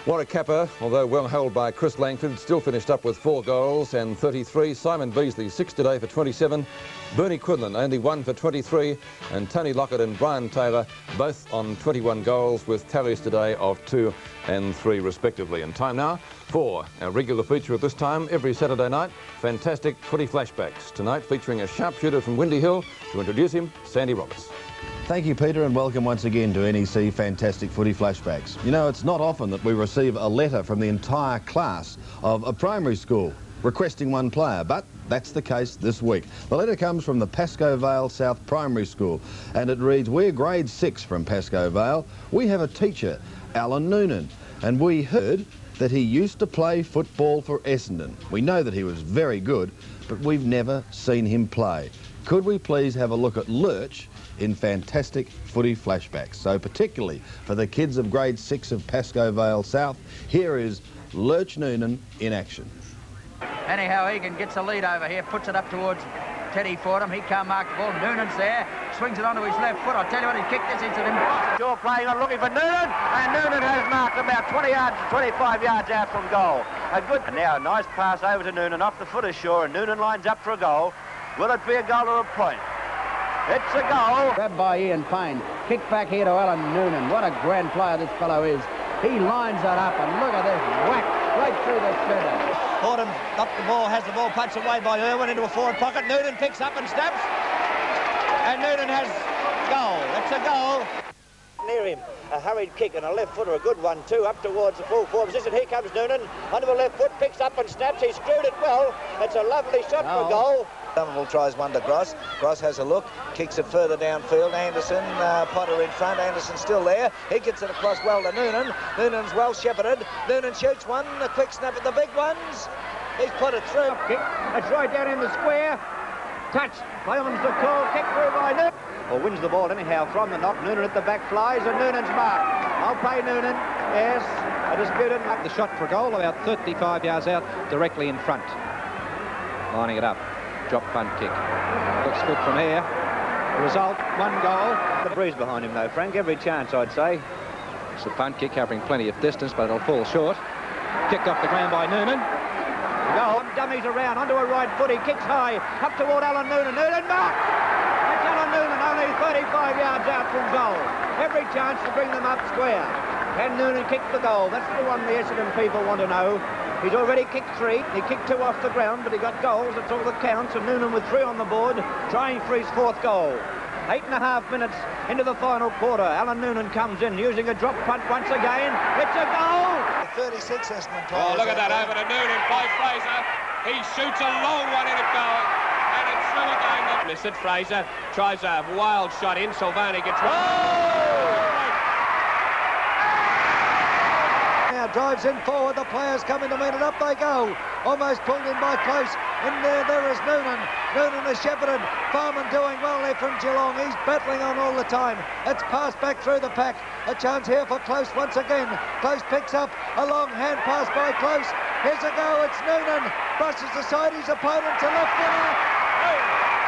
Warwick Kappa, although well held by Chris Langford, still finished up with 4 goals and 33. Simon Beasley, 6 today for 27. Bernie Quinlan, only 1 for 23. And Tony Lockett and Brian Taylor, both on 21 goals with tallies today of 2 and 3 respectively. And time now for our regular feature at this time every Saturday night, Fantastic Footy Flashbacks. Tonight featuring a sharpshooter from Windy Hill. To introduce him, Sandy Roberts. Thank you, Peter, and welcome once again to NEC Fantastic Footy Flashbacks. You know, it's not often that we receive a letter from the entire class of a primary school. requesting one player, but that's the case this week. The letter comes from the Pascoe Vale South Primary School, and it reads, we're grade 6 from Pascoe Vale. We have a teacher, Alan Noonan, and we heard that he used to play football for Essendon. We know that he was very good, but we've never seen him play. Could we please have a look at Lurch in Fantastic Footy Flashbacks? So particularly for the kids of grade 6 of Pascoe Vale South, here is Lurch Noonan in action. Anyhow, Egan gets the lead over here, puts it up towards Teddy Fordham. He can't mark the ball. Noonan's there, swings it onto his left foot. I'll tell you what, he kicked this into him. Shaw playing on, looking for Noonan, and Noonan has marked about 20 yards, 25 yards out from goal. A good, and now a nice pass over to Noonan off the foot of Shaw, and Noonan lines up for a goal. Will it be a goal or a point? It's a goal. Grabbed by Ian Payne. Kick back here to Alan Noonan. What a grand player this fellow is. He lines that up, and look at this whack right through the centre. Fordham up the ball, has the ball punched away by Irwin into a forward pocket. Noonan picks up and snaps. And Noonan has goal. It's a goal. Near him, a hurried kick and a left footer, a good one too, up towards the full forward position. Here comes Noonan, onto the left foot, picks up and snaps. He screwed it well. It's a lovely shot for goal. Somerville tries one to Gross. Gross has a look, kicks it further downfield. Anderson, Potter in front. Anderson still there. He gets it across well to Noonan. Noonan's well shepherded. Noonan shoots one. A quick snap at the big ones. He's put it through. Kick. It's right down in the square. Touch. Clayman's the call. Kick through by Noonan. Or wins the ball anyhow from the knock. Noonan at the back flies, and Noonan's marked. I'll play Noonan. Yes. A disputed. The shot for a goal about 35 yards out, directly in front. Lining it up. Drop punt kick. Looks good from here. The result, 1 goal. The breeze behind him though, Frank. Every chance, I'd say. It's a punt kick covering plenty of distance, but it'll fall short. Kicked off the ground by Noonan. Goal. Dummies around onto a right foot. He kicks high up toward Alan Noonan. Noonan marked. It's Alan Noonan, only 35 yards out from goal. Every chance to bring them up square. Can Noonan kick the goal? That's the one the Essendon people want to know. He's already kicked 3. He kicked 2 off the ground, but he got goals. That's all that counts. And Noonan with 3 on the board, trying for his 4th goal. 8.5 minutes into the final quarter. Alan Noonan comes in, using a drop punt once again. It's a goal! 36 Essendon players. Oh, look at that, over to Noonan by Fraser. He shoots a long one in it going, and it's through again. Miss it, Fraser tries a wild shot in. Silvani gets one. Now drives in forward, the players come in to meet it, up they go. Almost pulled in by Close. In there is Noonan. Noonan is shepherded. Farman doing well there from Geelong. He's battling on all the time. It's passed back through the pack. A chance here for Close once again. Close picks up a long hand pass by Close. Here's a go. It's Noonan. Brushes aside his opponent to left footer.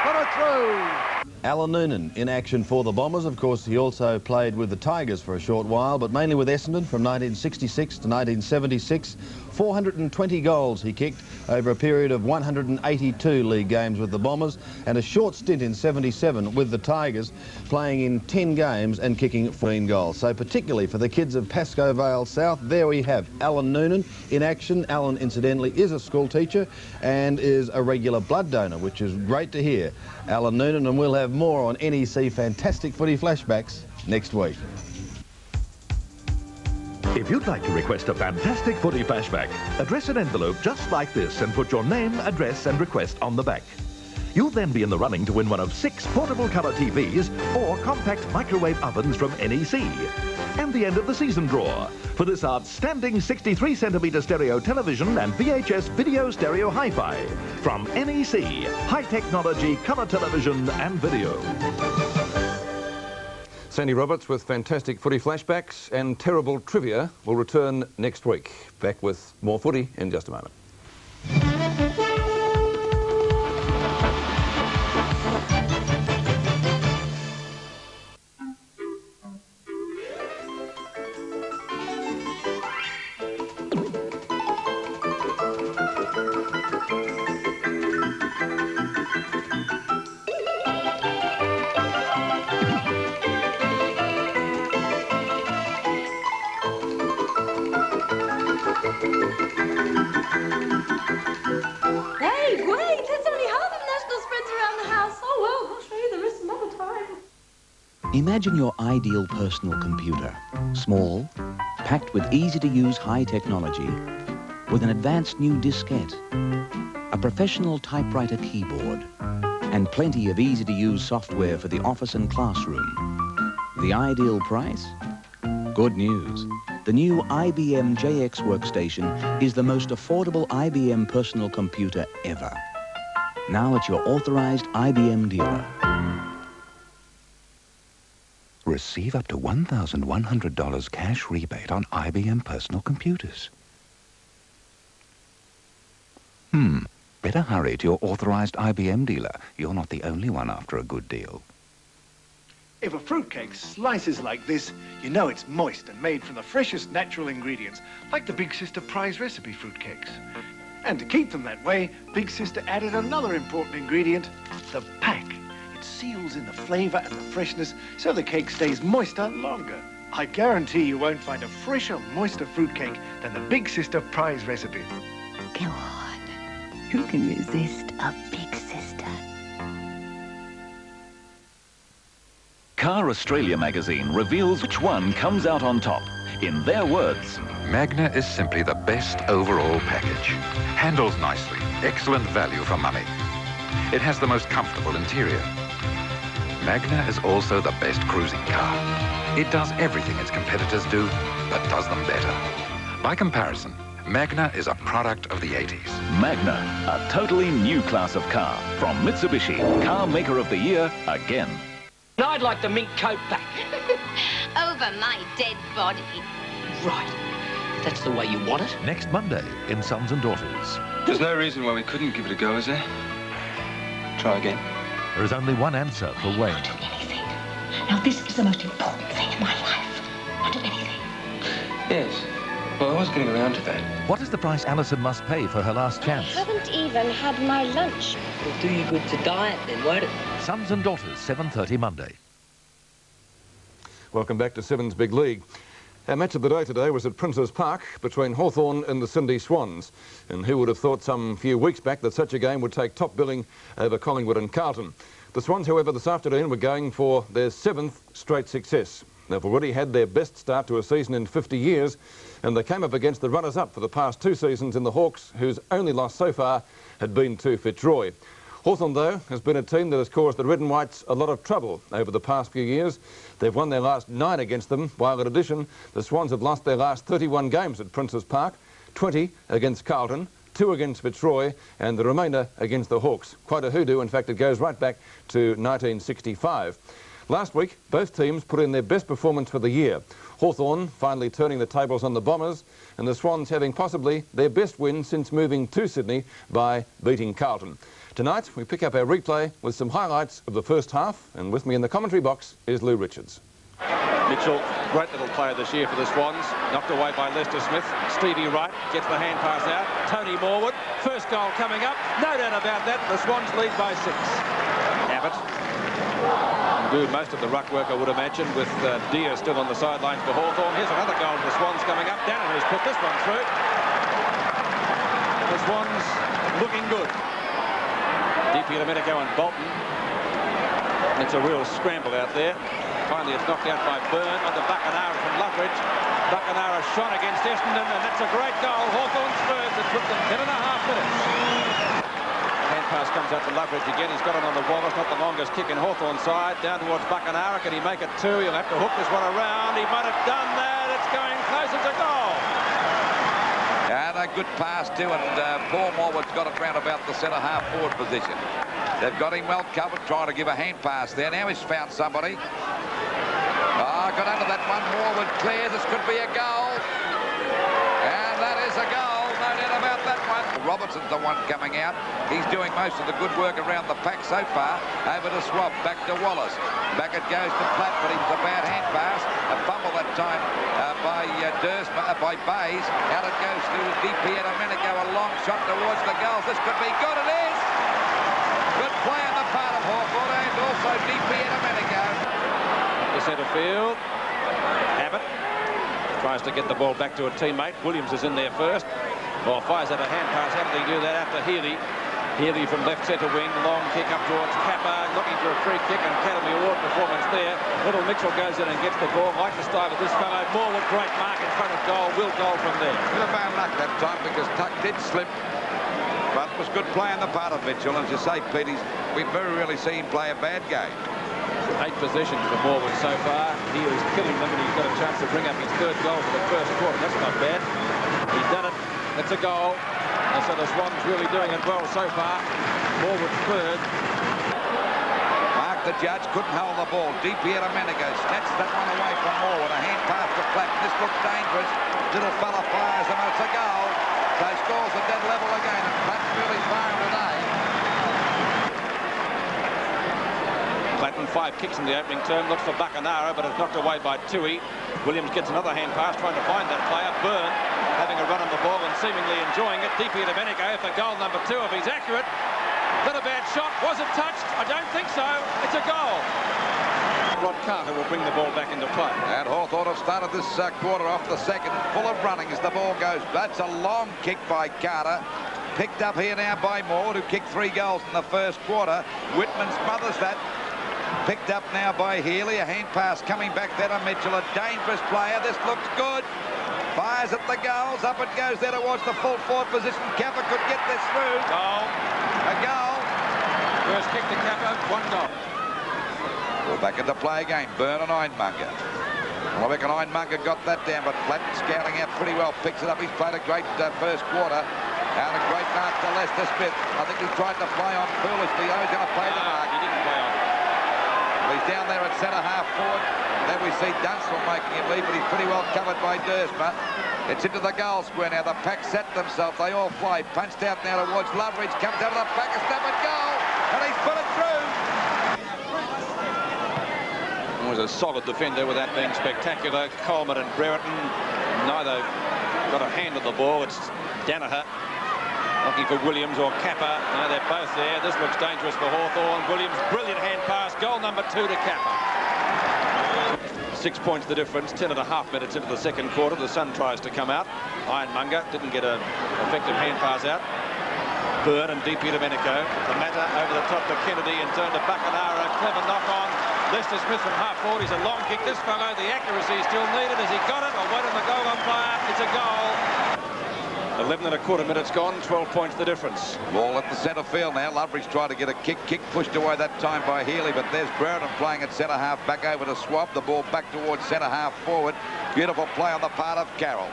Put it through. Alan Noonan in action for the Bombers. Of course, he also played with the Tigers for a short while, but mainly with Essendon from 1966 to 1976. 420 goals he kicked over a period of 182 league games with the Bombers, and a short stint in 77 with the Tigers, playing in 10 games and kicking 14 goals. So particularly for the kids of Pascoe Vale South, there we have Alan Noonan in action. Alan, incidentally, is a school teacher and is a regular blood donor, which is great to hear. Alan Noonan, and we'll have more on NEC Fantastic Footy Flashbacks next week. If you'd like to request a Fantastic Footy Flashback, address an envelope just like this and put your name, address and request on the back. You'll then be in the running to win one of 6 portable colour TVs or compact microwave ovens from NEC. And the end of the season draw for this outstanding 63cm stereo television and VHS video stereo hi-fi from NEC, high technology colour television and video. Sandy Roberts with Fantastic Footy Flashbacks and Terrible Trivia will return next week. Back with more footy in just a moment. Hey, wait! That's only half of national spreads around the house. Oh, well, I'll show you the rest another time. Imagine your ideal personal computer. Small, packed with easy-to-use high technology, with an advanced new diskette. a professional typewriter keyboard, and plenty of easy-to-use software for the office and classroom. The ideal price? Good news. The new IBM JX workstation is the most affordable IBM personal computer ever. Now at your authorized IBM dealer. Receive up to $1,100 cash rebate on IBM personal computers. Better hurry to your authorized IBM dealer. You're not the only one after a good deal. If a fruitcake slices like this, you know it's moist and made from the freshest natural ingredients, like the Big Sister prize recipe fruitcakes. And to keep them that way, Big Sister added another important ingredient, the pack. It seals in the flavour and the freshness so the cake stays moister longer. I guarantee you won't find a fresher, moister fruitcake than the Big Sister prize recipe. Come on. Who can resist a Big Sister? Car Australia magazine reveals which one comes out on top. In their words, Magna is simply the best overall package. Handles nicely, excellent value for money. It has the most comfortable interior. Magna is also the best cruising car. It does everything its competitors do, but does them better. By comparison, Magna is a product of the 80s. Magna, a totally new class of car. From Mitsubishi, Car Maker of the Year again. I'd like the mink coat back. Over my dead body. Right. That's the way you want it. Next Monday in Sons and Daughters. There's no reason why we couldn't give it a go, is there? Try again. There is only one answer for Wayne. Not do anything. Now, this is the most important thing in my life. Not do anything. Yes. Well, I was getting around to that. What is the price Alison must pay for her last chance? I haven't even had my lunch. It'll do you good to diet then, won't it? Sons and Daughters, 7:30 Monday. Welcome back to Seven's Big League. Our match of the day today was at Princes Park between Hawthorn and the Cindy Swans. And who would have thought some few weeks back that such a game would take top billing over Collingwood and Carlton. The Swans, however, this afternoon were going for their 7th straight success. They've already had their best start to a season in 50 years, and they came up against the runners-up for the past 2 seasons in the Hawks, whose only loss so far had been to Fitzroy. Hawthorn, though, has been a team that has caused the Red and Whites a lot of trouble over the past few years. They've won their last 9 against them, while in addition, the Swans have lost their last 31 games at Princes Park, 20 against Carlton, 2 against Fitzroy, and the remainder against the Hawks. Quite a hoodoo. In fact, it goes right back to 1965. Last week, both teams put in their best performance for the year. Hawthorn finally turning the tables on the Bombers, and the Swans having possibly their best win since moving to Sydney by beating Carlton. Tonight, we pick up our replay with some highlights of the first half, and with me in the commentary box is Lou Richards. Mitchell, great little player this year for the Swans. Knocked away by Lester Smith. Stevie Wright gets the hand pass out. Tony Morwood, first goal coming up. No doubt about that. The Swans lead by 6. Abbott. Do most of the ruck work, I would imagine, with Deere still on the sidelines for Hawthorn. Here's another goal for the Swans coming up. Dannon has put this one through. The Swans looking good. DP Domenico and Bolton. It's a real scramble out there. Finally, it's knocked out by Byrne onto Buckenara from Loveridge. Buckenara shot against Essendon, and that's a great goal. Hawthorn's first. It took them 10.5 minutes. Hand pass comes out to Loveridge again. He's got it on the wall. It's not the longest kick in Hawthorn's side. Down towards Buckenara. Can he make it 2? He'll have to hook this one around. He might have done that. It's going closer to goal. And a good pass too, and Paul Morwood's got it round about the centre-half forward position. They've got him well covered, trying to give a hand pass there. Now he's found somebody. Got under that one. Morwood clears. This could be a goal. And that is a goal. No doubt about that one. Robertson's the one coming out. He's doing most of the good work around the pack so far. Over to Swab. Back to Wallace. Back it goes to Platt, but he was a bad hand pass. A fumble that time by Bays. Out it goes to DP Domenico. A long shot towards the goals. This could be good. It is. Good play on the part of Hawthorn and also DP Domenico. To centre field. Abbott tries to get the ball back to a teammate. Williams is in there first. Well, fires out a hand pass. How did he do that after Healy? Healy from left centre wing. Long kick up towards Kappa. Looking for a free kick and Academy Award performance there. Little Mitchell goes in and gets the ball. Like the style of this fellow. Morwood, great mark in front of goal. Will goal from there. Bit of bad luck that time because Tuck did slip. But it was good play on the part of Mitchell. As you say, Pete, we very rarely see him play a bad game. 8 possessions for Morwood so far. He is killing them, and he's got a chance to bring up his 3rd goal for the first quarter. That's not bad. He's done it. That's a goal. And so the Swans really doing it well so far. Morwood 3rd. Mark, the judge, couldn't hold the ball. DiPiero Menigo snatched that one away from Morwood. A hand pass to Platt. This looked dangerous. Little fella fires them. It's a goal. So scores a dead level again. And Platt's really firing today. Platten 5 kicks in the opening term. Looks for Buckenara, but it's knocked away by Tui. Williams gets another hand pass, trying to find that player. Byrne having a run on the ball and seemingly enjoying it. DP to Domenico for goal number 2 if he's accurate. Not a bad shot. Was it touched? I don't think so. It's a goal. Rod Carter will bring the ball back into play. And Hawthorn have started this quarter off the second full of running as the ball goes. That's a long kick by Carter. Picked up here now by Maud, who kicked 3 goals in the first quarter. Whitman smothers that. Picked up now by Healy. A hand pass coming back there to Mitchell. A dangerous player. This looks good. Fires at the goals. Up it goes there towards the full forward position. Kappa could get this through. Goal. A goal. First kick to Kappa. 1 goal. Well, back into play again. Byrne and Ironmonger. Well, I reckon Ironmonger got that down, but Platt scouting out pretty well. Picks it up. He's played a great first quarter. And a great mark to Lester Smith. I think he tried to play on foolishly. He's going to play the mark. He didn't play on. He's down there at centre-half forward. Then we see Dunstall making him leave, but he's pretty well covered by Dursma. It's into the goal square now. The pack set themselves. They all fly. Punched out now towards Loveridge. Comes out of the pack. A snap at goal. And he's put it through. He was a solid defender without being spectacular. Coleman and Brereton, neither got a hand on the ball. It's Danaher looking for Williams or Kappa. No, they're both there. This looks dangerous for Hawthorn. Williams, brilliant hand pass. Goal number 2 to Kappa. 6 points the difference. 10.5 minutes into the second quarter. The sun tries to come out. Ironmonger didn't get an effective hand pass out. Byrne and DP Domenico. The matter over the top to Kennedy and turn to Buckenara. Clever knock on. Lester Smith from half forward. He's a long kick. This fellow, the accuracy is still needed. Has he got it? Or wait on the goal umpire. It's a goal. 11.25 minutes gone, 12 points the difference. Ball at the centre field now. Loveridge tried to get a kick pushed away that time by Healy, but there's Brereton playing at centre-half, back over to Swab. The ball back towards centre-half forward. Beautiful play on the part of Carroll.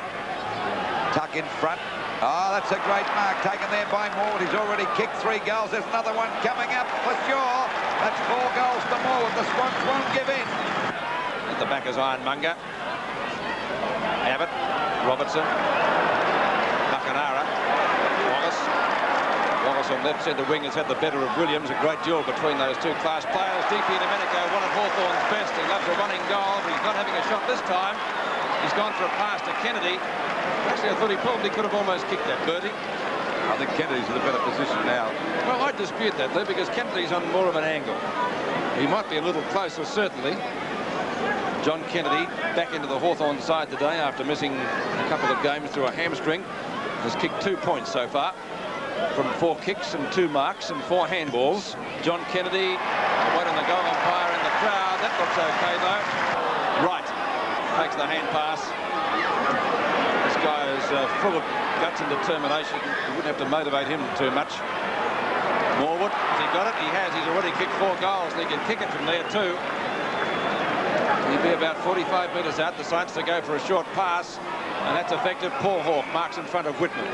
Tuck in front. Oh, that's a great mark taken there by Maud. He's already kicked 3 goals. There's another one coming up for sure. That's 4 goals to Maud. The Swans won't give in. At the back is Ironmonger. Abbott, Robertson. Buckenara, Wallace on left centre wing has had the better of Williams. A great duel between those 2 class players. DP Domenico, one of Hawthorn's best. He loves a running goal, but he's not having a shot this time. He's gone for a pass to Kennedy. Actually, I thought he probably could have almost kicked that birdie. I think Kennedy's in a better position now. Well, I dispute that, though, because Kennedy's on more of an angle. He might be a little closer, certainly. John Kennedy back into the Hawthorn side today after missing a couple of games through a hamstring. Has kicked 2 points so far from 4 kicks and 2 marks and 4 handballs. John Kennedy, wait on the goal umpire in the crowd. That looks okay, though. Right, takes the hand pass. This guy is full of guts and determination. You wouldn't have to motivate him too much. Morwood, has he got it? He has. He's already kicked 4 goals, and he can kick it from there too. He'll be about 45 metres out. Decides to go for a short pass. And that's effective. Paul Hawke marks in front of Whitman.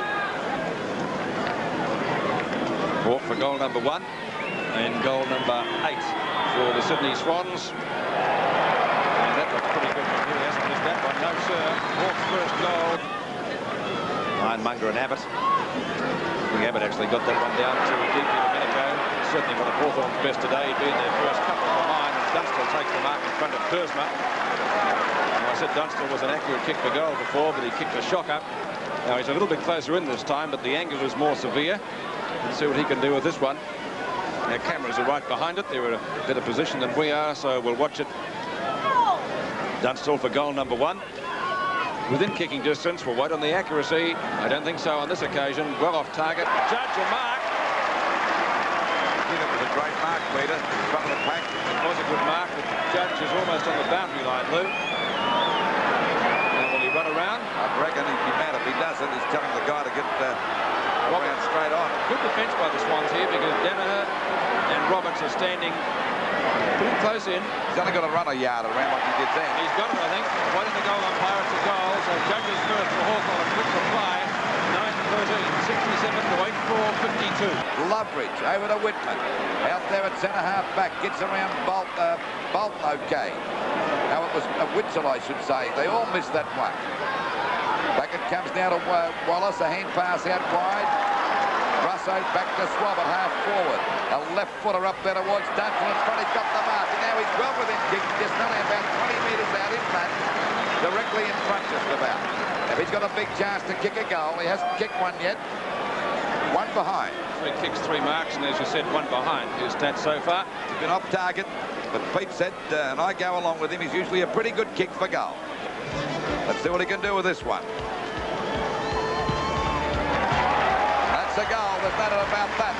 Hawke for goal number 1 and goal number 8 for the Sydney Swans. And that looks pretty good from here. He hasn't missed that one. No, sir. Hawke's first goal. Ironmonger and Abbott. I think Abbott actually got that one down to DP Domenico. Certainly one of Hawthorn's best today. He'd been their first couple for mine. And Dunstall takes the mark in front of Dursma. I said Dunstall was an accurate kick for goal before, but he kicked a shocker. Now he's a little bit closer in this time, but the angle is more severe. Let's see what he can do with this one. Our cameras are right behind it. They're in a better position than we are, so we'll watch it. Dunstall for goal number 1. Within kicking distance, we'll wait on the accuracy. I don't think so on this occasion. Well off target. Judge a mark. It was a great mark, Peter, in front of the pack. It was a good mark. The judge is almost on the boundary line, Lou. Will he run around? I reckon he'd be mad if he does it. He's telling the guy to get around straight on. Good defence by the Swans here because Danaher and Roberts are standing pretty close in. He's only got to run a yard around like he did then. He's got it, I think. Waiting the goal umpire, it's a goal. So judges first for Hawthorn, a quick reply. 9-13, 67 to 8-4, 52. Loveridge over to Whitman. Out there at centre half back. Gets around Bolton okay. Now it was Witzel, I should say. They all missed that one. Back it comes now to Wallace. A hand pass out wide. Russo back to Swab at half forward. A left footer up there towards Duncan in front. He's got the mark. And now he's well within kick. Just only about 20 metres out in front. Directly in front just about. If he's got a big chance to kick a goal, he hasn't kicked one yet. One behind. 3 kicks, 3 marks, and as you said, 1 behind. His stats so far. He's been off target, but Pete said, and I go along with him, he's usually a pretty good kick for goal. Let's see what he can do with this one. That's a goal. There's no doubt about that.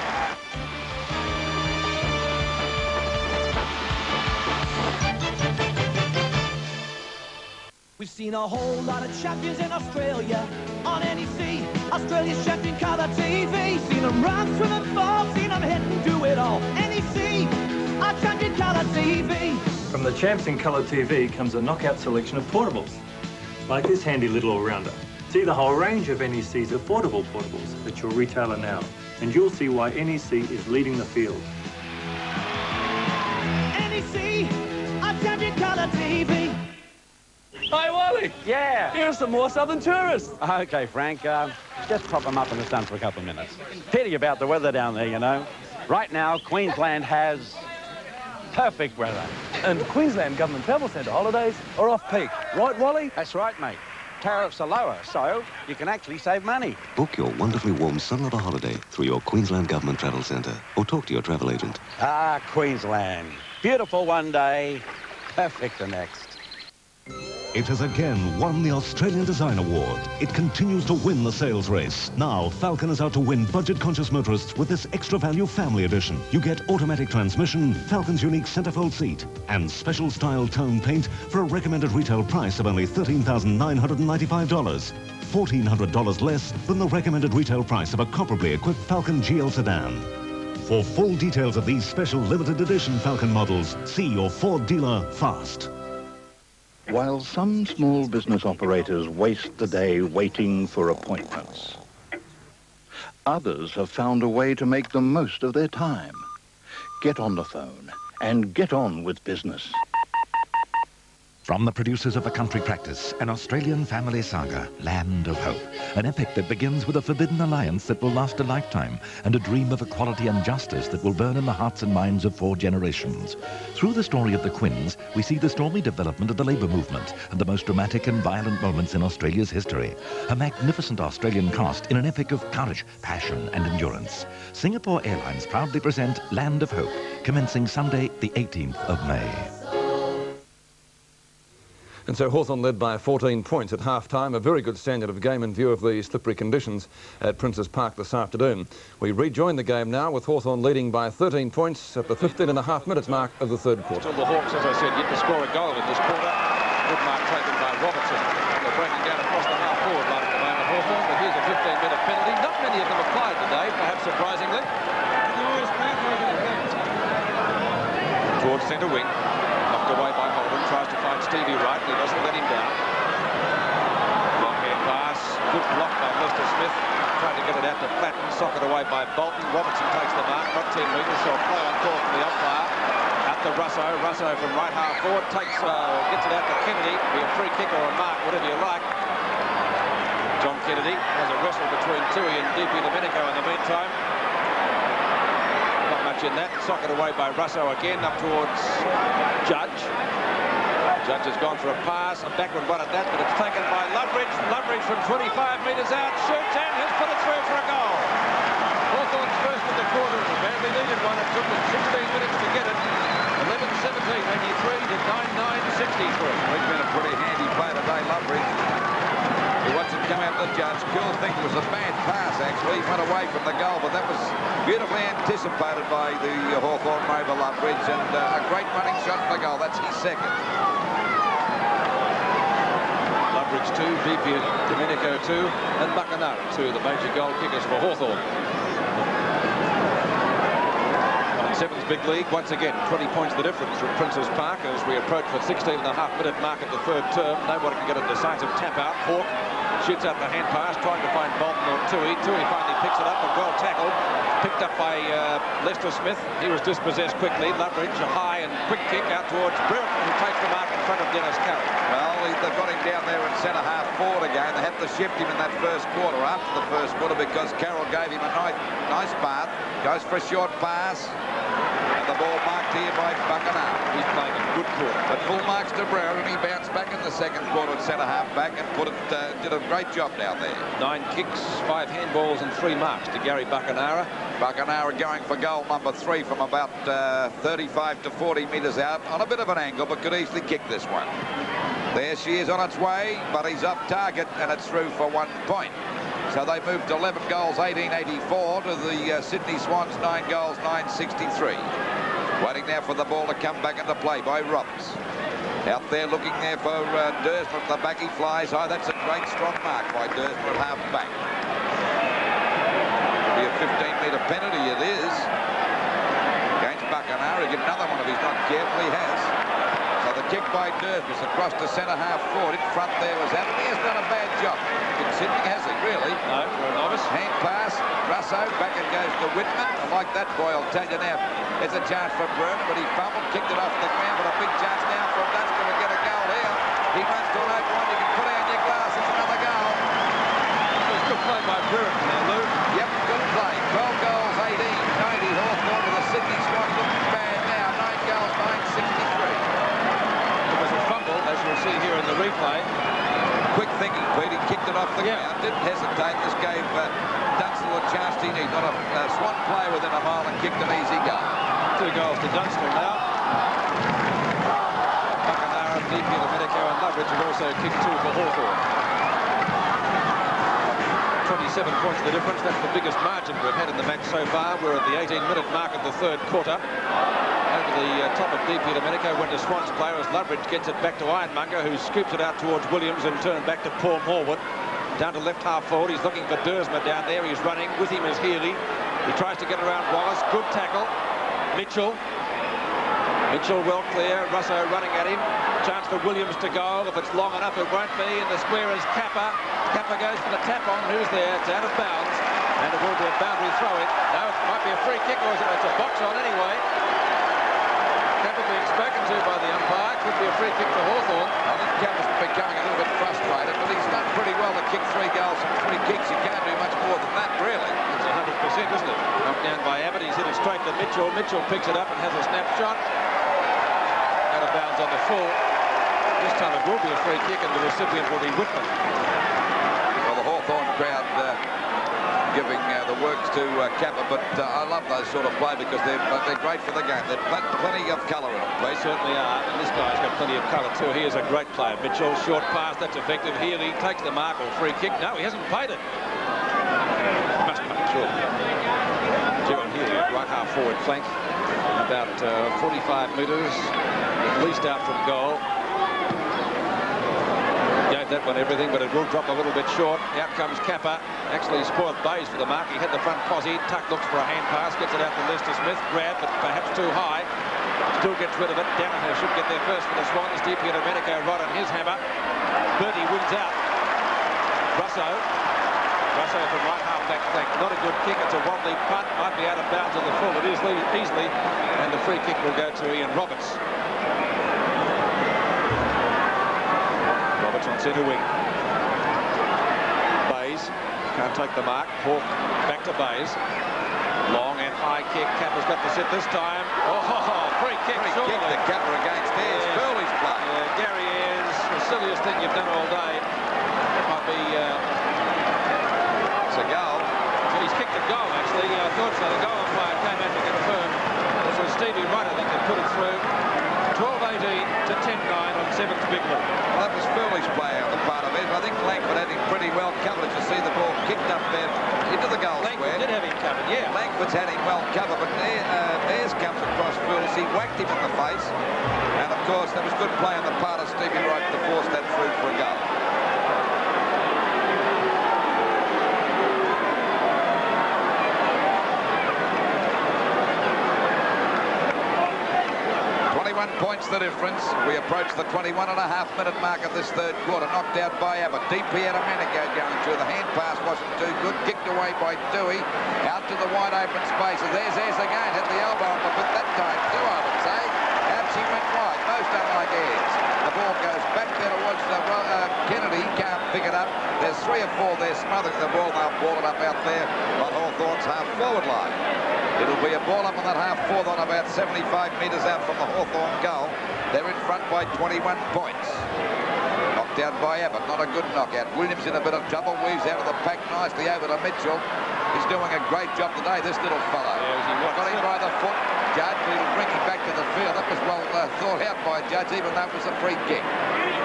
We've seen a whole lot of champions in Australia on NEC, Australia's champion colour TV. Seen them run, swim and fall, seen them hit and do it all. NEC, our champion colour TV. From the Champs in Colour TV comes a knockout selection of portables, like this handy little all-rounder. See the whole range of NEC's affordable portables at your retailer now, and you'll see why NEC is leading the field. NEC, our champion colour TV. Hi, Wally. Yeah. Here are some more southern tourists. Okay, Frank, just prop them up in the sun for a couple of minutes. Pity about the weather down there, you know. Right now, Queensland has perfect weather. And Queensland Government Travel Centre holidays are off-peak. Right, Wally? That's right, mate. Tariffs are lower, so you can actually save money. Book your wonderfully warm Sunriver holiday through your Queensland Government Travel Centre or talk to your travel agent. Ah, Queensland. Beautiful one day, perfect the next. It has again won the Australian Design Award. It continues to win the sales race. Now, Falcon is out to win budget-conscious motorists with this extra value family edition. You get automatic transmission, Falcon's unique centerfold seat, and special style tone paint for a recommended retail price of only $13,995. $1,400 less than the recommended retail price of a comparably equipped Falcon GL sedan. For full details of these special limited edition Falcon models, see your Ford dealer fast. While some small business operators waste the day waiting for appointments, others have found a way to make the most of their time. Get on the phone and get on with business. From the producers of A Country Practice, an Australian family saga, Land of Hope. An epic that begins with a forbidden alliance that will last a lifetime and a dream of equality and justice that will burn in the hearts and minds of 4 generations. Through the story of the Quins, we see the stormy development of the labour movement and the most dramatic and violent moments in Australia's history. A magnificent Australian cast in an epic of courage, passion and endurance. Singapore Airlines proudly present Land of Hope, commencing Sunday, the 18th of May. And so Hawthorn led by 14 points at half-time, a very good standard of game in view of the slippery conditions at Princes Park this afternoon. We rejoin the game now with Hawthorn leading by 13 points at the 15.5 minutes mark of the third quarter. Still the Hawks, as I said, yet to score a goal in this quarter. Good mark taken by Robertson. They're breaking down across the half-forward line at the moment, Hawthorn, but here's a 15-minute penalty. Not many of them applied today, perhaps surprisingly. Towards centre wing. Away by Holden, tries to find Stevie Wright, he doesn't let him down. Long hand pass, good block by Lester Smith, trying to get it out to Flatten, socket away by Bolton. Robertson takes the mark, not 10 metres, so a play on call from the umpire. Out to Russo from right half forward, gets it out to Kennedy, be a free kick or a mark, whatever you like. John Kennedy has a wrestle between Tui and DP Domenico in the meantime. In that, socket away by Russo again up towards Judge. Judge has gone for a pass, a backward one at that, but it's taken by Loveridge. Loveridge from 25 metres out, shoots and has put it through for a goal. Hawthorn's first of the quarter, a badly needed one. It took them 16 minutes to get it. 11-17, 83 to 9-9, 63. He's been a pretty handy player today, Loveridge. He wants him to come out to the Judge. Cool thing, it was a bad pass, actually. He went away from the goal, but that was beautifully anticipated by the Hawthorn over Loveridge, and a great running shot for the goal. That's his second. Loveridge 2, DP Domenico 2, and Macanara 2, the major goal kickers for Hawthorn. Sevens big league, once again, 20 points the difference from Princes Park as we approach the 16.5-minute mark at the third term. Nobody can get a decisive tap out. Hawke shoots out the hand pass, trying to find Bolton or Tui. Tui finally picks it up and well tackled. Picked up by Lester Smith. He was dispossessed quickly. Loveridge, a high and quick kick out towards Brereton, who takes the mark in front of Dennis Carey. Well, they've got him down there in centre-half forward again. They had to shift him in that first quarter, after the first quarter, because Carroll gave him a nice path. Goes for a short pass. And the ball marked here by Buckenham. He's playing a good quarter. But full marks to Brereton. He bounced back in the second quarter at centre-half back and did a great job down there. 9 kicks, 5 handballs and 3 marks to Gary Buckenham. Buckenham going for goal number 3 from about 35 to 40 metres out on a bit of an angle, but could easily kick this one. There she is on its way, but he's up target and it's through for 1 point. So they moved 11 goals, 1884 to the Sydney Swans, 9 goals, 963. Waiting now for the ball to come back into play by Roberts. Out there looking there for Dersman from the back. He flies high. That's a great strong mark by Dersman at half back. Be a 15-metre penalty it is. Against Buckenham. He'll get another one if he's not careful. He has. So the kick by Dersman across to centre-half forward. In front there was Adam. He has done a bad job considering, has he, really? No, for a novice. Hand pass. Russo. Back it goes to Whitman. I like that boy. I'll tell you now. There's a chance for Brereton, but he fumbled, kicked it off the ground, but a big chance now for Dunstan to get a goal here. He runs to an open one. You can put out your glass. It's another goal. It was good play by Brereton now, Lou. Yep, good play. 12 goals, 18-90. Hawthorn to the Sydney Swans looking bad now. 9 goals, 963. It was a fumble, as you'll see here in the replay. Quick thinking, Pete. He kicked it off the ground. Didn't hesitate. This gave Dunstan a chance he needed. Not a Swan player within a mile and kicked an easy goal. 2 goals to Dunstan now. Buckenham, Deepy, Medico and Loveridge have also kicked 2 for Hawthorn. 27 points the difference. That's the biggest margin we've had in the match so far. We're at the 18-minute mark of the third quarter. Over the top of Deepy to Medico went to Swans player as Loveridge gets it back to Ironmonger, who scoops it out towards Williams and turned back to Paul Horwood. Down to left half forward. He's looking for Dersma down there. He's running. With him is Healy. He tries to get around Wallace. Good tackle. Mitchell well clear. Russo running at him. Chance for Williams to goal. If it's long enough, it won't be. And the square is Kappa. Kappa goes for the tap on. Who's there? It's out of bounds. And it will be a boundary throw-in. No, it might be a free kick, or it's a box on anyway. Kappa being spoken to by the umpire. Could be a free kick for Hawthorn. I think Kappa's becoming a little bit frustrated, but he's done pretty well to kick 3 goals from 3 kicks. You can't do much more than that, really. It's 100%, isn't it? Knocked down by Abbott. He's hit it straight to Mitchell. Mitchell picks it up and has a snapshot. Out of bounds on the full. This time it will be a free kick, and the recipient will be Whitman. Well, the Hawthorn crowd giving the works to Kappa, but I love those sort of play because they're great for the game. They've plenty of colour in them. They certainly are, and this guy's got plenty of colour too. He is a great player. Mitchell, short pass, that's effective. Healy takes the mark or free kick. No, he hasn't played it. Must make sure. Kieran Healy, right half forward flank, about 45 metres, at least out from goal. Gave that one everything, but it will drop a little bit short. Out comes Kappa. Actually spoiled Bays for the mark. He had the front posse. Tuck looks for a hand pass. Gets it out to Lester Smith. Grab, but perhaps too high. Still gets rid of it. Danaher should get there first for the Swans. Deepy to Medico right on his hammer. Bertie wins out. Russo from right half-back flank. Not a good kick. It's a wobbly punt. Might be out of bounds on the full. It is easily. And the free kick will go to Ian Roberts. Roberts on centre wing. Bays can't take the mark. Hawke back to Bays. Long and high kick. Kappa's got the sit this time. Oh, free kick. Free kick to Kappa against Ayres. Yes. Furley's play. Gary Ayres, the silliest thing you've done all day. Might be... it's a goal. He's kicked a goal, actually. I thought so. The goal umpire came out to confirm. This was Stevie Wright, I think, that put it through. 12-18 to 10-9 on 7th big lead. Well, that was Furley's play on the part of it. I think Langford had him pretty well covered. You see the ball kicked up there into the goal Langford square. Did have him covered, yeah. Langford's had him well covered, but Ayres comes across Furley. He whacked him in the face. And, of course, that was good play on the part of Stevie Wright to force that through for a goal. points the difference. We approach the 21.5-minute mark of this third quarter. Knocked out by Abbott. Deep he had a minute ago going through. The hand pass wasn't too good. Kicked away by Dewey. Out to the wide open spaces. There's again. Hit the elbow on the foot that time too, I would say. Out she went wide. Most unlike Ayres. The ball goes back there towards Kennedy. He can't pick it up. There's 3 or 4 there smothering the ball. They'll ball it up out there on Hawthorn's half-forward line. It'll be a ball up on that half-forward line about 75 metres out from the Hawthorn goal. They're in front by 21 points. Knocked out by Abbott. Not a good knockout. Williams in a bit of trouble. Weaves out of the pack nicely over to Mitchell. He's doing a great job today, this little fellow. Got him by the foot. Judge, he'll bring him back to the field. That was well thought out by Judge, even though it was a free kick.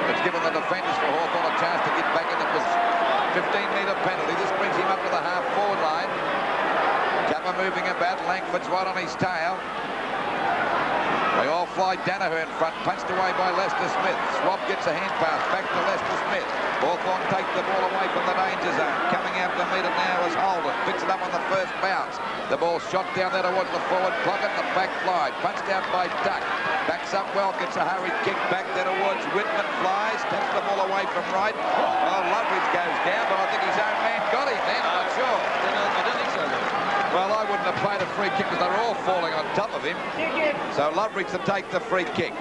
It's given the defenders for Hawthorn a chance to get back in. It was 15-metre penalty. This brings him up to the half-forward line. Capper moving about. Langford's right on his tail. They all fly. Danaher in front. Punched away by Lester Smith. Swab gets a hand pass back to Lester Smith. Hawthorn take the ball away from the danger zone. Coming out to meet it now is Holden. Picks it up on the first bounce. The ball shot down there towards the forward pocket. The back fly. Punched out by Duck. Backs up well. Gets a hurried kick back there towards Whitman. Flies. Takes the ball away from right. Well, Loveridge goes down, but I think his own man got him then. I'm not sure. I don't think so, though. Well, I wouldn't have played a free kick because they're all falling on top of him. So Loveridge to take the free kick.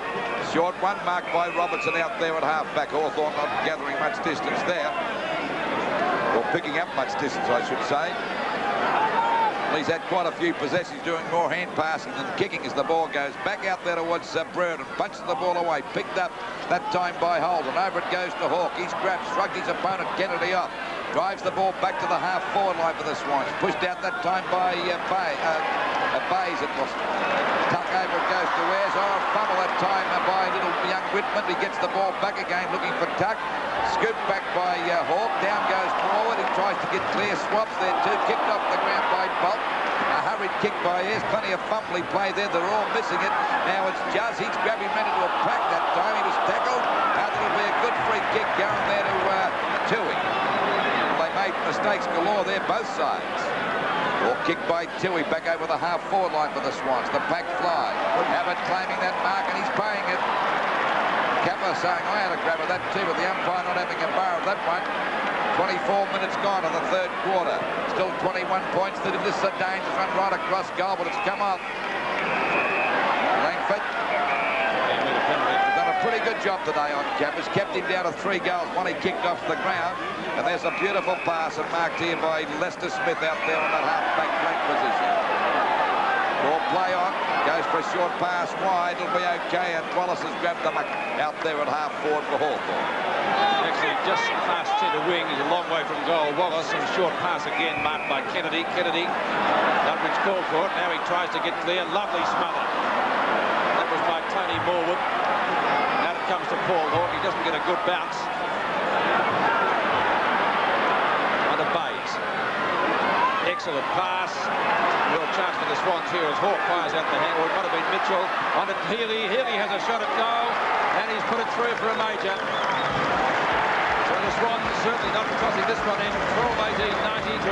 Short one marked by Robertson out there at half-back. Hawthorn not gathering much distance there. Or picking up much distance, I should say. He's had quite a few possessions, doing more hand passing than kicking as the ball goes back out there towards Brereton. Punches the ball away. Picked up that time by Holden. Over it goes to Hawke. He's grabbed, shrugged his opponent, Kennedy off. Drives the ball back to the half-forward line for the Swans. Pushed out that time by Bays. It was tuck over. It goes to Ayres. Oh, fumble that time by little young Whitman. He gets the ball back again, looking for Tuck. Scooped back by Hawke. Down goes forward. He tries to get clear. Swaps there too. Kicked off the ground by Bolt. A hurried kick by Ayres. Plenty of fumbly play there. They're all missing it. Now it's Juz. He's grabbed him into a pack that time. He was tackled. Now it'll be a good free kick going there to Tui. They made mistakes galore there, both sides. Or kicked by Tui back over the half-forward line for the Swans. The pack fly. Abbott claiming that mark, and he's paying it. Kappa saying, I had a grab of that too, but the umpire not having a bar of that one. 24 minutes gone in the third quarter. Still 21 points. This is a dangerous run right across goal, but it's come off. Langford has done a pretty good job today on Kappa's. Kept him down to 3 goals. One he kicked off the ground. And there's a beautiful pass and marked here by Lester Smith out there on that half-back flank position. Ball play on. Goes for a short pass wide. It'll be okay. And Wallace has grabbed the muck out there at half-forward for Hawthorn. Actually, just past centre wing. He's a long way from goal. Wallace, and short pass again marked by Kennedy. Kennedy, Loveridge called for it. Now he tries to get clear. Lovely smother. That was by Tony Morwood. Now it comes to Paul Hawke. He doesn't get a good bounce. Under Bays. Excellent pass. Real chance for the Swans here as Hawke fires out the hand. Or it might have been Mitchell. On to Healy. Healy has a shot at goal. And he's put it through for a major. So the Swans certainly not tossing this one in. 12-18-90 to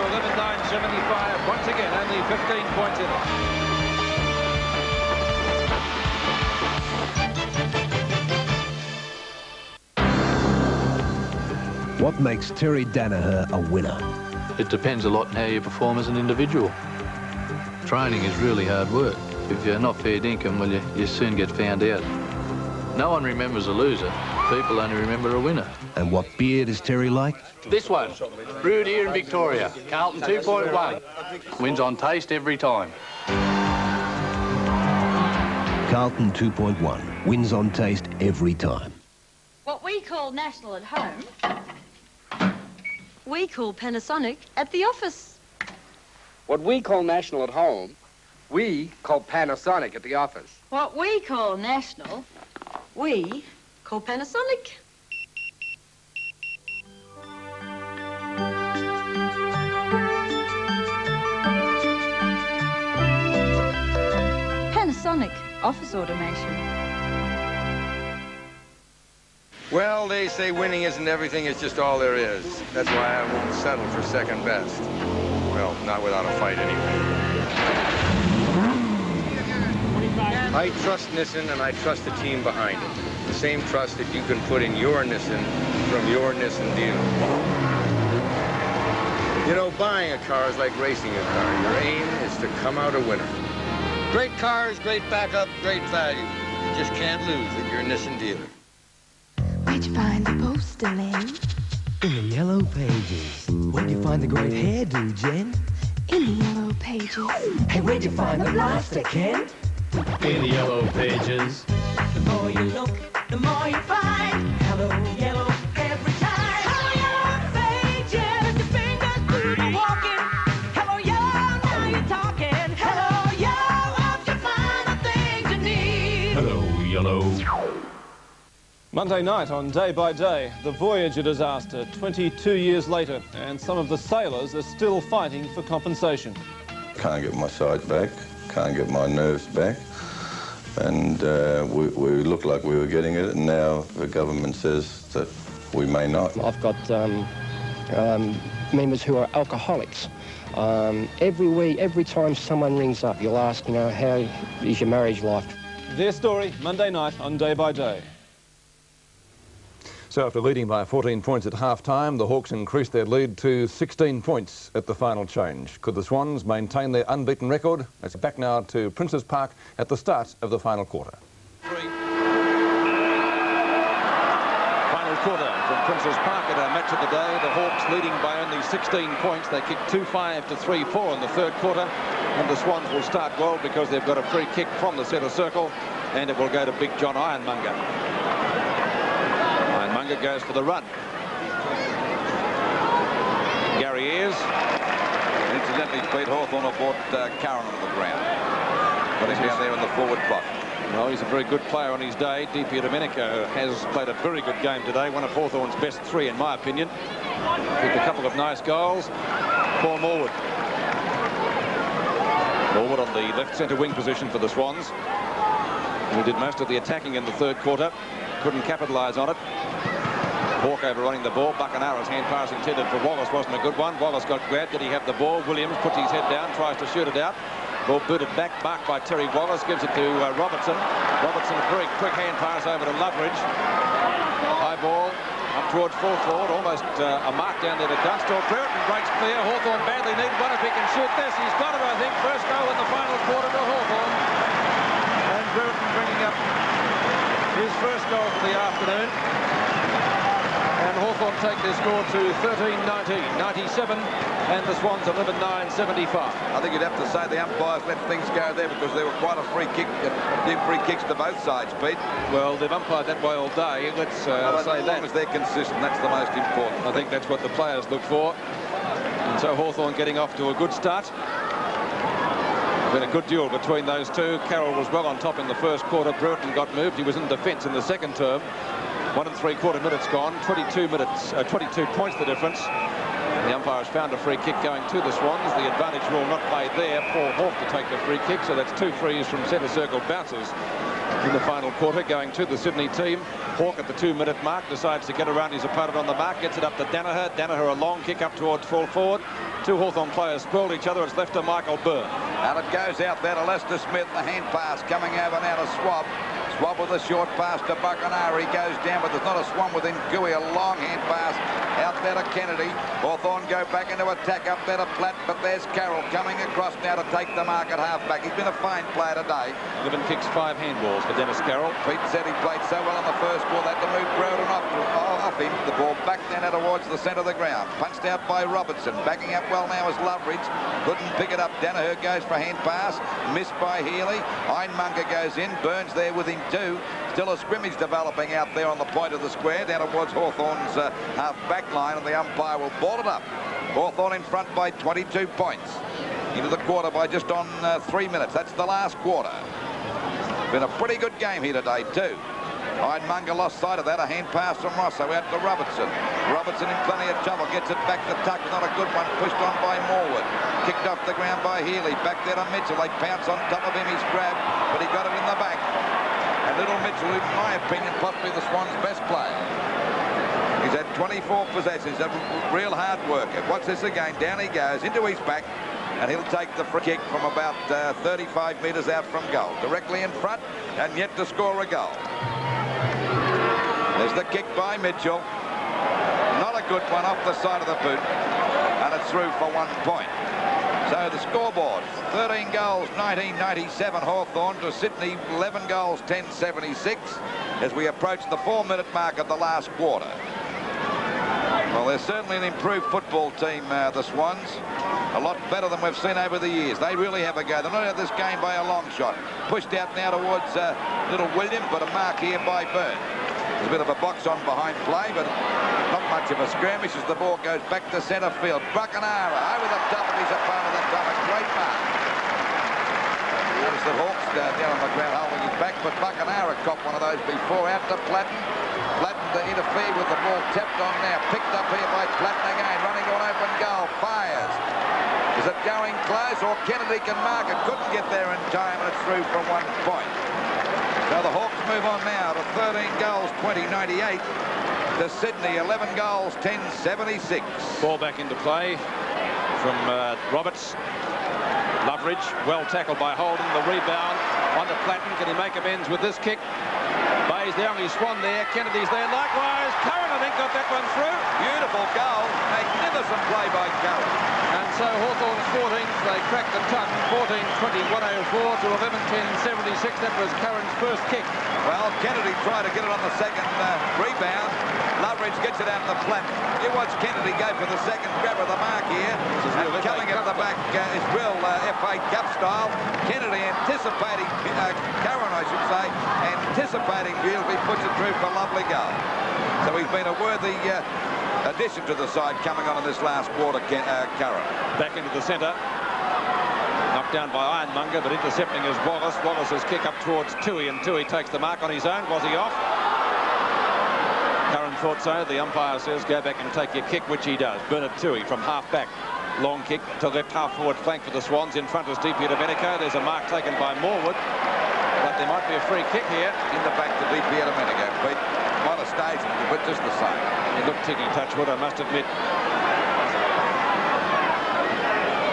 11-9-75. Once again, only 15 points in it. What makes Terry Danaher a winner? It depends a lot on how you perform as an individual. Training is really hard work. If you're not fair dinkum, well, you soon get found out. No one remembers a loser. People only remember a winner. And what beer does Terry like? This one, brewed here in Victoria, Carlton 2.1. Wins on taste every time. Carlton 2.1 wins on taste every time. What we call national at home, we call Panasonic at the office. What we call national at home, we call Panasonic at the office. What we call national, we call Panasonic. Panasonic office automation. Well, they say winning isn't everything, it's just all there is. That's why I won't settle for second best. Well, not without a fight anyway. I trust Nissan and I trust the team behind it. The same trust that you can put in your Nissan from your Nissan dealer. You know, buying a car is like racing a car. Your aim is to come out a winner. Great cars, great backup, great value. You just can't lose at your Nissan dealer. Where'd you find the postal in? In the yellow pages. Where'd you find the great hairdo, Jen? In the yellow pages. Hey, where'd you find the blaster, Ken? In the yellow pages. The more you look, the more you find. Hello, yellow, every time. Hello, yellow pages. Your fingers do the walking. Hello, yellow, now you're talking. Hello, yellow, helps you find the things you need. Hello, yellow. Monday night on Day by Day, the Voyager disaster 22 years later, and some of the sailors are still fighting for compensation. Can't get my sight back, can't get my nerves back, and we looked like we were getting it, and now the government says that we may not. I've got members who are alcoholics. Every time someone rings up, you'll ask, you know, how is your marriage life? Their story, Monday night on Day by Day. So after leading by 14 points at half-time, the Hawks increased their lead to 16 points at the final change. Could the Swans maintain their unbeaten record? It's back now to Princes Park at the start of the final quarter. Final quarter from Princes Park at our match of the day. The Hawks leading by only 16 points. They kicked 2-5 to 3-4 in the third quarter. And the Swans will start well because they've got a free kick from the centre circle. And it will go to Big John Ironmonger. Ironmonger goes for the run. Gary Ayres. Incidentally, Pete Hawthorn have brought Curran on the ground. Got him down there in the forward block. Well, he's a very good player on his day. Di Domenico has played a very good game today. One of Hawthorn's best three, in my opinion. Kicked a couple of nice goals. Paul Morwood. Morwood on the left centre wing position for the Swans. He did most of the attacking in the third quarter. Couldn't capitalise on it. Hawk overrunning the ball. Buckenara's hand pass intended for Wallace wasn't a good one. Wallace got grabbed. Did he have the ball? Williams puts his head down, tries to shoot it out. Ball booted back, marked by Terry Wallace, gives it to Robertson. Robertson, a very quick hand pass over to Loveridge. High ball up towards full forward, almost a mark down there to Dunstall. Brereton breaks clear. Hawthorn badly need one if he can shoot this. He's got it, I think. First goal in the final quarter to Hawthorn. And Brereton bringing up his first goal for the afternoon. And Hawthorn take their score to 13-19, 97, and the Swans 11-9, 75. I think you'd have to say the umpires let things go there because there were quite a free kicks to both sides, Pete. Well, they've umpired that way all day. Let's say as that. long as they're consistent, that's the most important. I think that's what the players look for. And so Hawthorn getting off to a good start. Been a good duel between those two. Carroll was well on top in the first quarter. Brereton got moved. He was in defence in the second term. 1 3/4 minutes gone. 22 points the difference. The umpires found a free kick going to the Swans. The advantage rule not played there. Paul Hawke to take the free kick. So that's 2 frees from centre circle bounces in the final quarter going to the Sydney team. Hawke at the 2-minute mark decides to get around his opponent on the mark. Gets it up to Danaher. Danaher a long kick up towards full forward. Two Hawthorn players spurled each other. It's left to Michael Byrne. And it goes out there to Lester Smith. The hand pass coming over now to Swab. Swab with a short pass to Buckenara. He goes down, but there's not a Swan within Gooey. A long hand pass out there to Kennedy. Hawthorn go back into attack up there to Platt, but there's Carroll coming across now to take the mark at half-back. He's been a fine player today. Given kicks 5 handballs for Dennis Carroll. Pete said he played so well in the first ball that to move Broden off him. The ball back down towards the centre of the ground. Punched out by Robertson. Backing up well now is Loveridge. Couldn't pick it up. Danaher goes for a hand pass. Missed by Healy. Ironmonger goes in. Burns there with him too. Still a scrimmage developing out there on the point of the square down towards Hawthorn's half-back line, and the umpire will ball it up. Hawthorn in front by 22 points. Into the quarter by just on 3 minutes. That's the last quarter. Been a pretty good game here today too. Ironmonger lost sight of that. A hand pass from Rosso out to Robertson. Robertson in plenty of trouble. Gets it back to Tuck. Not a good one. Pushed on by Morwood. Kicked off the ground by Healy. Back there to Mitchell. They pounce on top of him. He's grabbed, but he got it in the back. And little Mitchell, in my opinion, possibly the Swans' best player. He's had 24 possessions. A real hard worker. Watch this again. Down he goes into his back. and he'll take the free kick from about 35 metres out from goal. Directly in front, and yet to score a goal. There's the kick by Mitchell. Not a good one, off the side of the boot, and it's through for 1 point. So the scoreboard, 13 goals, 1997 Hawthorn to Sydney, 11 goals, 1076, as we approach the 4-minute mark of the last quarter. Well, they're certainly an improved football team, the Swans. A lot better than we've seen over the years. They really have a go. They're not out of this game by a long shot. Pushed out now towards little Williams, but a mark here by Byrne. There's a bit of a box on behind play, but not much of a skirmish as the ball goes back to centre field. Buckenara over the top of his opponent. That's done a great mark. Notice the Hawks down on the ground holding his back, but Buckenara copped one of those before. Out to Platten. Platten to interfere with the ball tapped on now. Picked up here by Platten again. Running on open goal. Fires. Is it going close, or Kennedy can mark it? Couldn't get there in time, and it's through for 1 point. So the Hawks move on now to 13 goals, 2098. To Sydney, 11 goals, 1076. Ball back into play from Roberts. Loveridge, well tackled by Holden. The rebound onto Platten. Can he make amends with this kick? Bay's the only Swan there. Kennedy's there likewise. Curran, I think, got that one through. Beautiful goal. Magnificent play by Curran. And so Hawthorn's 14th. They cracked the ton. 14-20-104 to 11-10-76. That was Curran's first kick. Well, Kennedy tried to get it on the second rebound. Loveridge gets it out to Platten. You watch Kennedy go for the second grab of the mark here. And coming at the back is Will, FA Cup style. Kennedy anticipating, Curran I should say, anticipating beautifully, puts it through for a lovely goal. So he's been a worthy addition to the side coming on in this last quarter, Curran. Back into the centre. Knocked down by Ironmonger, but intercepting is Wallace. Wallace's kick up towards Toohey, and Toohey takes the mark on his own. Was he off? Curran thought so. The umpire says go back and take your kick, which he does. Bernard Toohey from half back. Long kick to left half forward flank for the Swans. In front is DP Domenico. There's a mark taken by Morwood. But there might be a free kick here. In the back to DP Domenico. But might have staged it, but just the same. It looked ticky Touchwood, I must admit.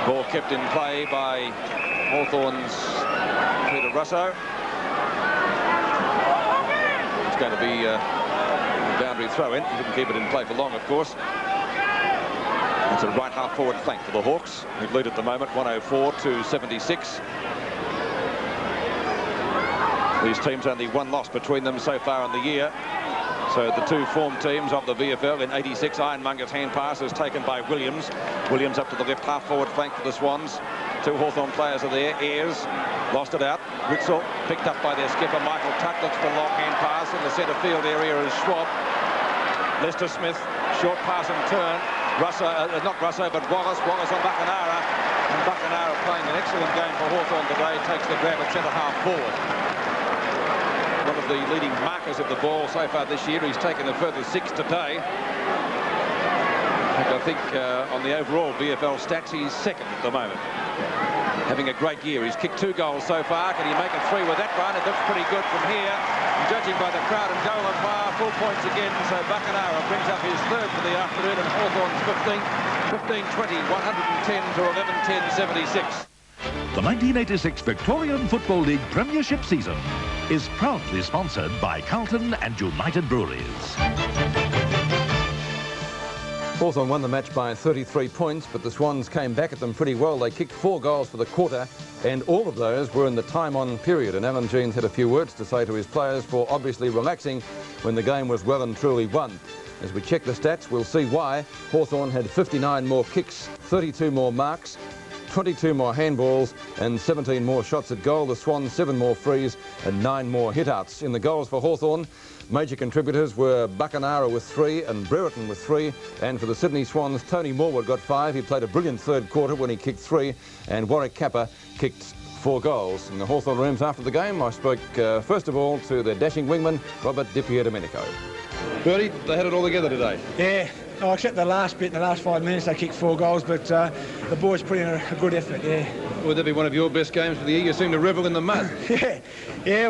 Ball kept in play by Hawthorn's Peter Russo. It's going to be a boundary throw-in. He didn't keep it in play for long, of course. It's a right half-forward flank for the Hawks, who lead at the moment 104-76. These teams only one loss between them so far in the year. So the two form teams of the VFL in 86, Ironmonger's hand pass is taken by Williams. Williams up to the left half-forward flank for the Swans. Two Hawthorn players are there. Ayres lost it out. Witzel picked up by their skipper, Michael Tuck. Looks for a long hand pass. In the centre field area is Schwab. Lester Smith, short pass and turn. Russo, not Russo, but Wallace. Wallace on Buckenara. And Buckenara playing an excellent game for Hawthorn today. Takes the grab at centre half forward. One of the leading markers of the ball so far this year. He's taken a further 6 today. And I think on the overall VFL stats, he's second at the moment. Having a great year. He's kicked 2 goals so far. Can he make it 3 with that one? It looks pretty good from here. And judging by the crowd and goal umpire, full points again. So Buckenara brings up his 3rd for the afternoon, and Hawthorn's 15-20, 110 to 11-10-76. The 1986 Victorian Football League Premiership season is proudly sponsored by Carlton and United Breweries. Hawthorn won the match by 33 points, but the Swans came back at them pretty well. They kicked 4 goals for the quarter, and all of those were in the time-on period. And Alan Jeans had a few words to say to his players for obviously relaxing when the game was well and truly won. As we check the stats, we'll see why. Hawthorn had 59 more kicks, 32 more marks, 22 more handballs and 17 more shots at goal. The Swans 7 more frees and 9 more hit-outs. In the goals for Hawthorn, major contributors were Buckenara with 3 and Brereton with 3. And for the Sydney Swans, Tony Morwood got 5. He played a brilliant 3rd quarter when he kicked 3. And Warwick Kappa kicked 4 goals. In the Hawthorn rooms after the game, I spoke first of all to their dashing wingman, Robert Di Pierdomenico. Bertie, they had it all together today. Yeah. Oh, except the last bit, in the last 5 minutes, they kicked 4 goals, but the boys put in a good effort, yeah. Would that be one of your best games of the year? You seem to revel in the mud. Yeah,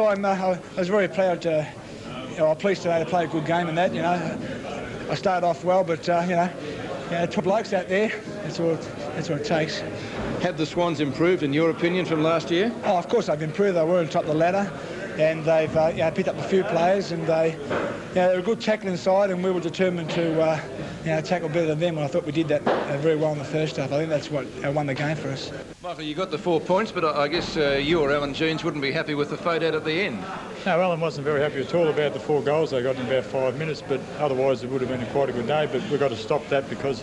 well, I was very proud to, I'm pleased today to play a good game and that, you know. I started off well, but, top blokes out there, that's what it takes. Have the Swans improved, in your opinion, from last year? Oh, of course they've improved. They were on top of the ladder, and they've picked up a few players, and they're a good tackling side, and we were determined to tackle better than them. And I thought we did that very well in the first half. I think that's what won the game for us. Michael, you got the 4 points, but I guess you or Alan Jeans wouldn't be happy with the fade out at the end. No, Alan wasn't very happy at all about the 4 goals they got in about 5 minutes, but otherwise it would have been quite a good day. But we've got to stop that, because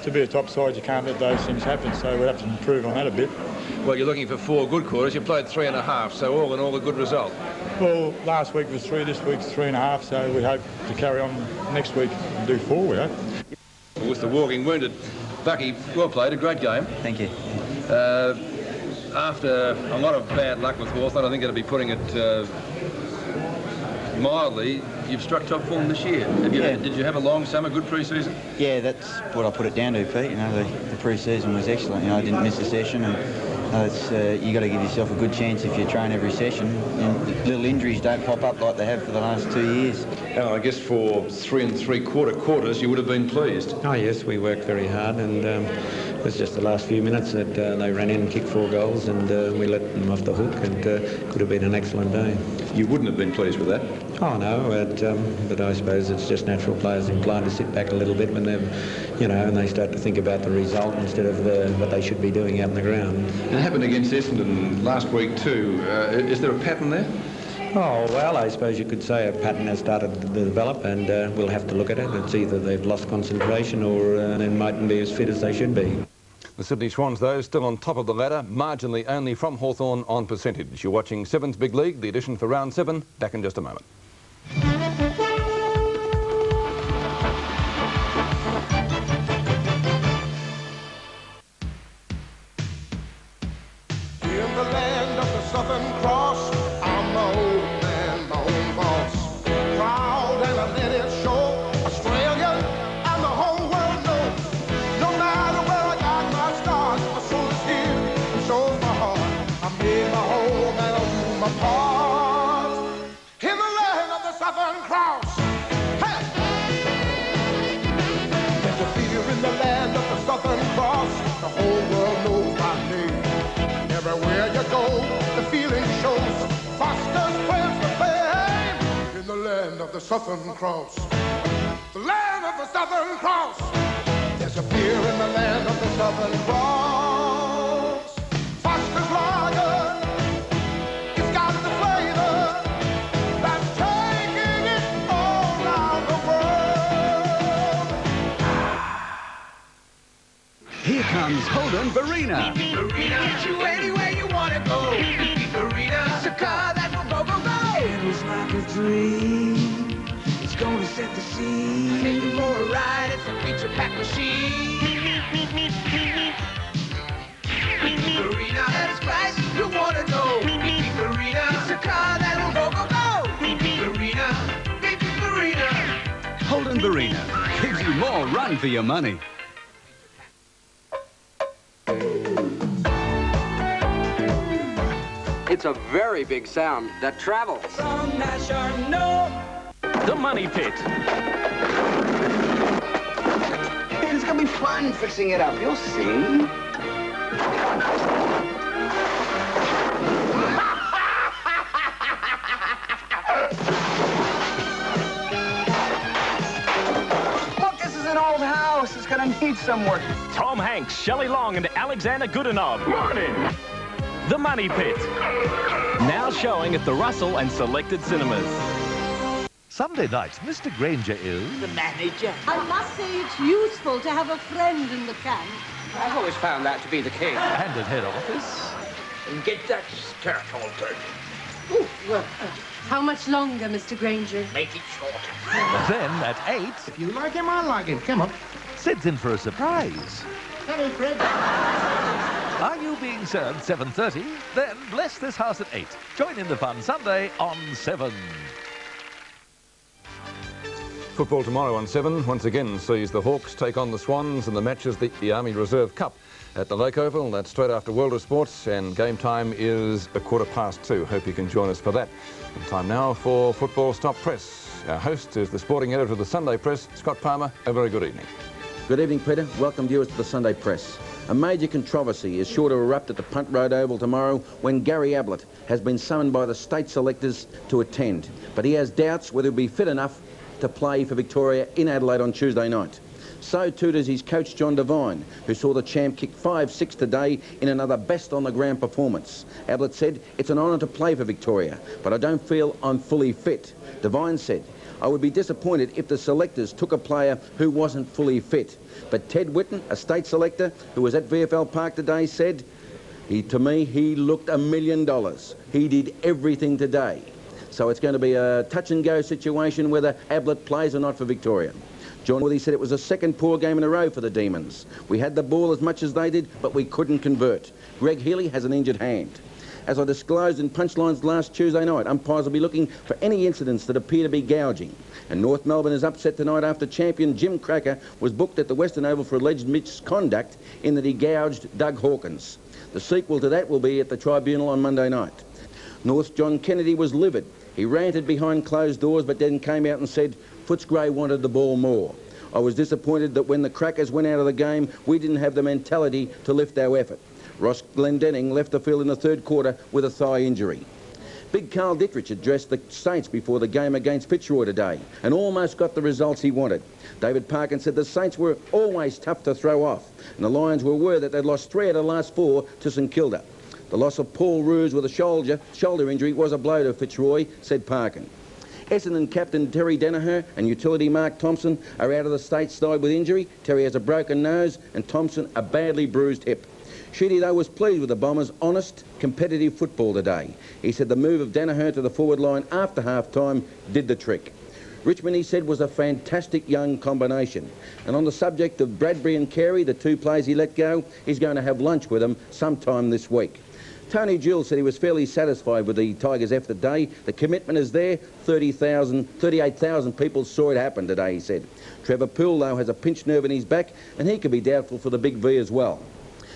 to be a top side, you can't let those things happen, so we'll have to improve on that a bit. Well, you're looking for 4 good quarters. You played 3.5, so all in all a good result. Well, last week was 3, this week's 3.5, so we hope to carry on next week and do 4, we hope. With the walking wounded, Bucky, well played, a great game. Thank you. After a lot of bad luck with Hawthorn, I think that'll be putting it mildly, you've struck top form this year. Did you have a long summer, good pre-season? Yeah, that's what I put it down to, Pete. You know, the pre-season was excellent. You know, I didn't miss a session, and you got to give yourself a good chance if you train every session. And little injuries don't pop up like they have for the last 2 years. I guess for 3 3/4 quarters, you would have been pleased. Oh yes, we worked very hard, and it was just the last few minutes that they ran in and kicked 4 goals, and we let them off the hook, and could have been an excellent day. You wouldn't have been pleased with that? Oh no, but I suppose it's just natural. Players inclined to sit back a little bit when they're, and they start to think about the result instead of what they should be doing out on the ground. It happened against Essendon last week too. Is there a pattern there? Oh, well, I suppose you could say a pattern has started to develop, and we'll have to look at it. It's either they've lost concentration or they mightn't be as fit as they should be. The Sydney Swans, though, still on top of the ladder, marginally only from Hawthorn on percentage. You're watching Seven's Big League, the edition for round 7. Back in just a moment. In the land of the Southern Cross, I'm my old man, my own boss. Proud and I let it show. Australian and the whole world knows. No matter where I got my start, my soul is here and so's my heart. I made my home and I do my part. In the land of the Southern Cross. Hey! There's a fear in the land of the Southern Cross. The whole world knows my name. Everywhere you go, the feeling shows. Foster's plans to fame in the land of the Southern Cross. The land of the Southern Cross. There's a fear in the land of the Southern Cross. Foster's lager, it's got the flavor that's taking it all around the world. Here comes Holden Barina. Get you anywhere you want to go. Barina, it's a car that will go, go, go. It was like a dream. It's gonna set the scene. Take you for a ride. It's a feature-packed machine. Barina, at its price, you want to know. Barina, it's a car that will go, go, go. Barina, baby Barina. Holden Barina gives you more run for your money. It's a very big sound that travels. The Money Pit. It's gonna be fun fixing it up, you'll see. Look, this is an old house. It's gonna need some work. Tom Hanks, Shelley Long, and Alexander Goodenough. Morning. The Money Pit. Now showing at the Russell and Selected Cinemas. Sunday night, Mr. Granger is... the manager. I must say it's useful to have a friend in the camp. I've always found that to be the case. And at head office... And get that skirt altered. Ooh, well, how much longer, Mr. Granger? Make it shorter. Then at 8... If you like him, I like him. Come on. Sid's in for a surprise. Hello, Fred. Are you being served 7:30? Then bless this house at 8. Join in the fun Sunday on 7. Football tomorrow on 7 once again sees the Hawks take on the Swans, and the match is the Army Reserve Cup at the Lake Oval. That's straight after World of Sports, and game time is 2:15. Hope you can join us for that. And time now for Football Stop Press. Our host is the sporting editor of the Sunday Press, Scott Palmer. A very good evening. Good evening, Peter. Welcome viewers to the Sunday Press. A major controversy is sure to erupt at the Punt Road Oval tomorrow when Gary Ablett has been summoned by the state selectors to attend. But he has doubts whether he'll be fit enough to play for Victoria in Adelaide on Tuesday night. So too does his coach John Devine, who saw the champ kick 5-6 today in another best on the ground performance. Ablett said, "It's an honour to play for Victoria, but I don't feel I'm fully fit." Devine said, "I would be disappointed if the selectors took a player who wasn't fully fit." But Ted Whitten, a state selector who was at VFL Park today, said, to me, he looked $1 million. He did everything today. So it's going to be a touch-and-go situation whether Ablett plays or not for Victoria. John Worthy said it was a second poor game in a row for the Demons. "We had the ball as much as they did, but we couldn't convert." Greg Healy has an injured hand. As I disclosed in Punchlines last Tuesday night, umpires will be looking for any incidents that appear to be gouging. And North Melbourne is upset tonight after champion Jim Cracker was booked at the Western Oval for alleged misconduct in that he gouged Doug Hawkins. The sequel to that will be at the tribunal on Monday night. North's John Kennedy was livid. He ranted behind closed doors but then came out and said Footscray wanted the ball more. "I was disappointed that when the Crackers went out of the game, we didn't have the mentality to lift our effort." Ross Glendenning left the field in the third quarter with a thigh injury. Big Carl Dittrich addressed the Saints before the game against Fitzroy today and almost got the results he wanted. David Parkin said the Saints were always tough to throw off and the Lions were aware that they'd lost 3 out of the last 4 to St Kilda. The loss of Paul Roos with a shoulder injury was a blow to Fitzroy, said Parkin. Essendon captain Terry Danaher and utility Mark Thompson are out of the state side with injury. Terry has a broken nose and Thompson a badly bruised hip. Sheedy, though, was pleased with the Bombers' honest, competitive football today. He said the move of Danaher to the forward line after half-time did the trick. Richmond, he said, was a fantastic young combination. And on the subject of Bradbury and Carey, the 2 players he let go, he's going to have lunch with them sometime this week. Tony Gill said he was fairly satisfied with the Tigers' effort today. The commitment is there. 38,000 people saw it happen today, he said. Trevor Poole, though, has a pinched nerve in his back, and he could be doubtful for the Big V as well.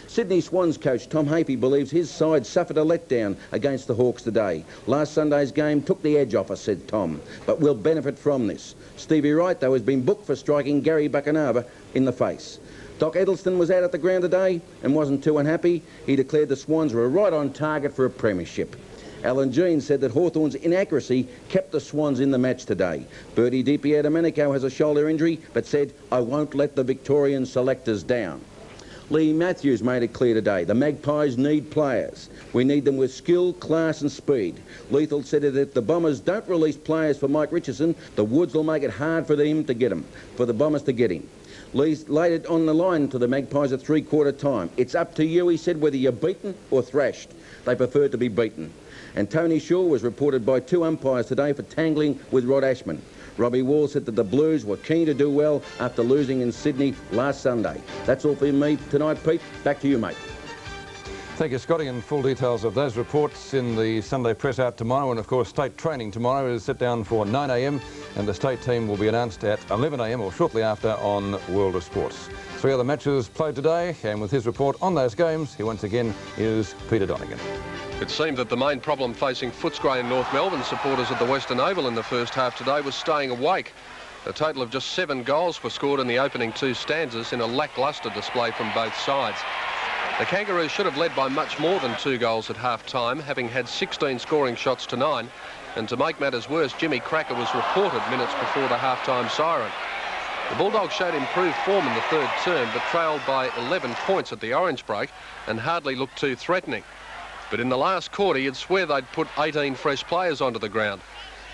Sydney Swans coach Tom Hapey believes his side suffered a letdown against the Hawks today. Last Sunday's game took the edge off us, said Tom, but we'll benefit from this. Stevie Wright, though, has been booked for striking Gary Buchanava in the face. Doc Edelston was out at the ground today and wasn't too unhappy. He declared the Swans were right on target for a premiership. Alan Jean said that Hawthorn's inaccuracy kept the Swans in the match today. Bertie DiPierdomenico has a shoulder injury but said, "I won't let the Victorian selectors down." Lee Matthews made it clear today, the Magpies need players. We need them with skill, class and speed. Lethal said that if the Bombers don't release players for Mike Richardson, the Woods will make it hard for them to get him, for the Bombers to get him. Lee laid it on the line to the Magpies at 3/4 time. "It's up to you," he said, "whether you're beaten or thrashed." They preferred to be beaten. And Tony Shaw was reported by 2 umpires today for tangling with Rod Ashman. Robbie Wall said that the Blues were keen to do well after losing in Sydney last Sunday. That's all for me tonight, Pete. Back to you, mate. Thank you, Scotty, and full details of those reports in the Sunday press out tomorrow. And, of course, state training tomorrow is set down for 9 a.m. and the state team will be announced at 11 a.m. or shortly after on World of Sports. 3 other matches played today, and with his report on those games, he once again is Peter Donegan. It seemed that the main problem facing Footscray and North Melbourne supporters at the Western Oval in the first half today was staying awake. A total of just 7 goals were scored in the opening 2 stanzas in a lacklustre display from both sides. The Kangaroos should have led by much more than 2 goals at half-time, having had 16 scoring shots to 9. And to make matters worse, Jimmy Cracker was reported minutes before the half-time siren. The Bulldogs showed improved form in the third term, but trailed by 11 points at the orange break and hardly looked too threatening. But in the last quarter, you'd swear they'd put 18 fresh players onto the ground.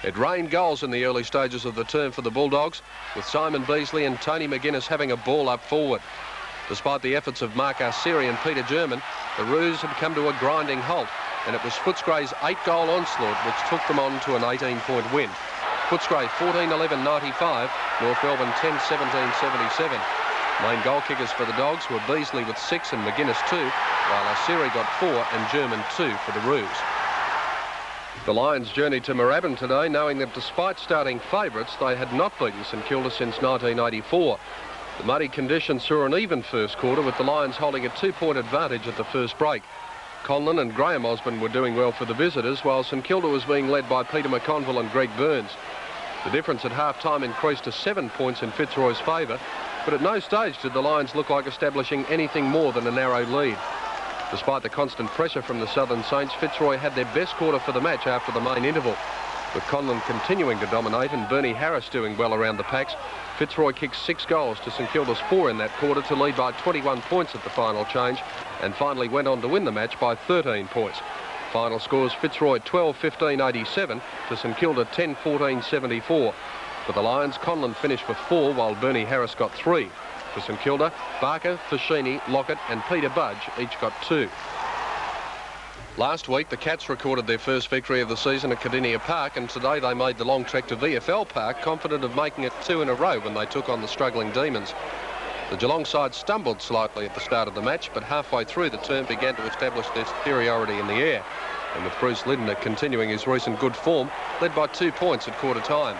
It rained goals in the early stages of the term for the Bulldogs, with Simon Beasley and Tony McGuinness having a ball up forward. Despite the efforts of Mark Arceri and Peter German, the Roos had come to a grinding halt, and it was Footscray's 8-goal onslaught which took them on to an 18-point win. Footscray 14-11-95, North Melbourne 10-17-77. Main goal kickers for the Dogs were Beasley with 6 and McGuinness 2, while Arceri got 4 and German 2 for the Roos. The Lions journeyed to Moorabbin today, knowing that despite starting favourites, they had not beaten St Kilda since 1984. The muddy conditions saw an even first quarter, with the Lions holding a 2-point advantage at the first break. Conlon and Graham Osborne were doing well for the visitors, while St Kilda was being led by Peter McConville and Greg Burns. The difference at half-time increased to 7 points in Fitzroy's favour, but at no stage did the Lions look like establishing anything more than a narrow lead. Despite the constant pressure from the Southern Saints, Fitzroy had their best quarter for the match after the main interval. With Conlon continuing to dominate and Bernie Harris doing well around the packs, Fitzroy kicked 6 goals to St Kilda's 4 in that quarter to lead by 21 points at the final change, and finally went on to win the match by 13 points. Final scores: Fitzroy 12-15-87 to St Kilda 10-14-74. For the Lions, Conlon finished with 4 while Bernie Harris got 3. For St Kilda, Barker, Fashini, Lockett and Peter Budge each got 2. Last week, the Cats recorded their first victory of the season at Cardinia Park, and today they made the long trek to VFL Park, confident of making it 2 in a row when they took on the struggling Demons. The Geelong side stumbled slightly at the start of the match, but halfway through the term began to establish their superiority in the air. And with Bruce Lindner continuing his recent good form, led by 2 points at quarter time.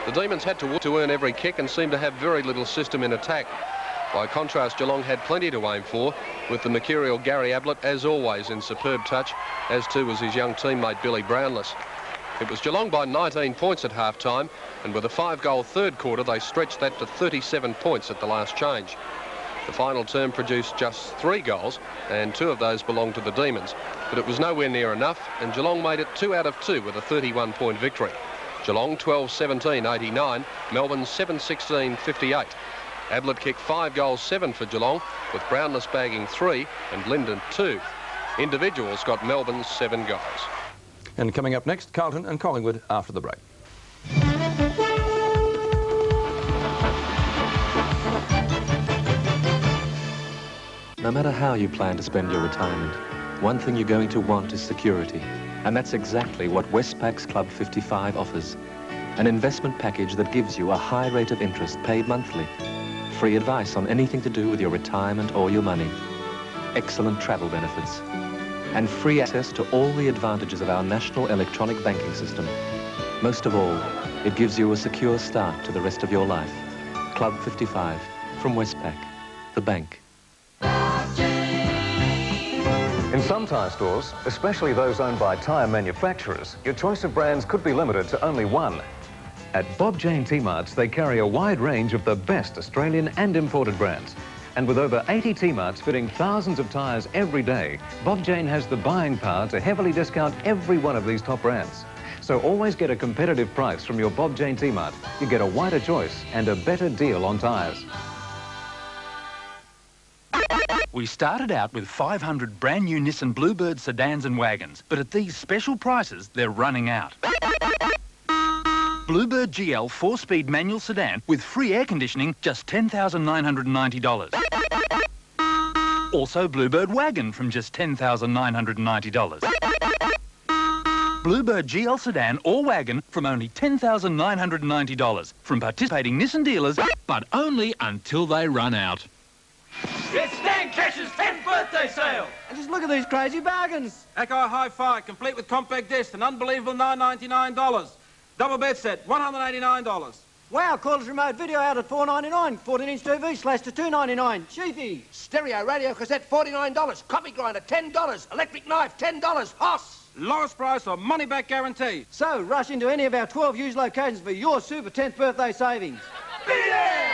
The Demons had to work to earn every kick and seemed to have very little system in attack. By contrast, Geelong had plenty to aim for, with the mercurial Gary Ablett, as always, in superb touch, as too was his young teammate Billy Brownless. It was Geelong by 19 points at half-time, and with a 5-goal third quarter, they stretched that to 37 points at the last change. The final term produced just 3 goals, and 2 of those belonged to the Demons, but it was nowhere near enough, and Geelong made it 2 out of 2 with a 31-point victory. Geelong 12-17-89, Melbourne 7-16-58. Ablett kicked 5 goals, 7 for Geelong, with Brownless bagging 3 and Linden 2. Individuals got Melbourne's 7 goals. And coming up next, Carlton and Collingwood after the break. No matter how you plan to spend your retirement, one thing you're going to want is security. And that's exactly what Westpac's Club 55 offers. An investment package that gives you a high rate of interest paid monthly. Free advice on anything to do with your retirement or your money. Excellent travel benefits. And free access to all the advantages of our national electronic banking system. Most of all, it gives you a secure start to the rest of your life. Club 55 from Westpac, the bank. In some tyre stores, especially those owned by tyre manufacturers, your choice of brands could be limited to only one. At Bob Jane T-Marts, they carry a wide range of the best Australian and imported brands. And with over 80 T-Marts fitting thousands of tyres every day, Bob Jane has the buying power to heavily discount every one of these top brands. So always get a competitive price from your Bob Jane T-Mart. You get a wider choice and a better deal on tyres. We started out with 500 brand new Nissan Bluebird sedans and wagons, but at these special prices, they're running out. Bluebird GL 4-speed manual sedan with free air conditioning, just $10,990. Also Bluebird wagon from just $10,990. Bluebird GL sedan or wagon from only $10,990 from participating Nissan dealers, but only until they run out. It's Stan Cash's 10th birthday sale! And just look at these crazy bargains. Echo Hi-Fi, complete with compact disc, an unbelievable $999. Double bed set, $189. Wow, cordless remote video out at $4.99. 14-inch TV slashed to $2.99. Cheapy. Stereo radio cassette, $49. Coffee grinder, $10. Electric knife, $10. Hoss! Lowest price or money-back guarantee. So, rush into any of our 12 used locations for your super 10th birthday savings. Be there!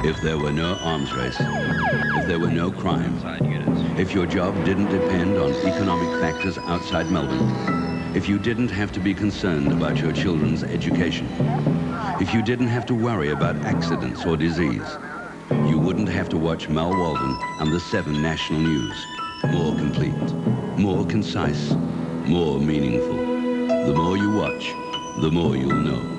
If there were no arms race, if there were no crime, if your job didn't depend on economic factors outside Melbourne, if you didn't have to be concerned about your children's education, if you didn't have to worry about accidents or disease, you wouldn't have to watch Mal Walden and the 7 national news. More complete, more concise, more meaningful. The more you watch, the more you'll know.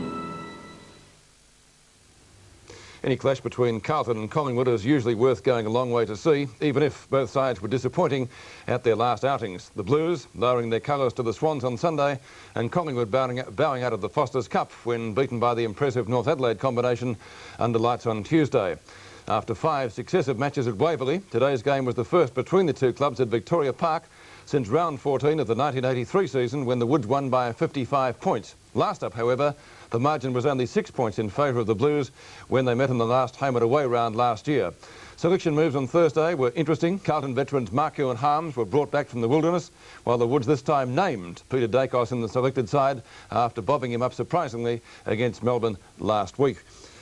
Any clash between Carlton and Collingwood is usually worth going a long way to see, even if both sides were disappointing at their last outings. The Blues lowering their colours to the Swans on Sunday, and Collingwood bowing out of the Foster's Cup when beaten by the impressive North Adelaide combination under lights on Tuesday. After 5 successive matches at Waverley, today's game was the first between the two clubs at Victoria Park since round 14 of the 1983 season, when the Woods won by 55 points. Last up, however, the margin was only 6 points in favour of the Blues when they met in the last home and away round last year. Selection moves on Thursday were interesting. Carlton veterans Markew and Harms were brought back from the wilderness, while the Woods this time named Peter Dacos in the selected side after bobbing him up surprisingly against Melbourne last week.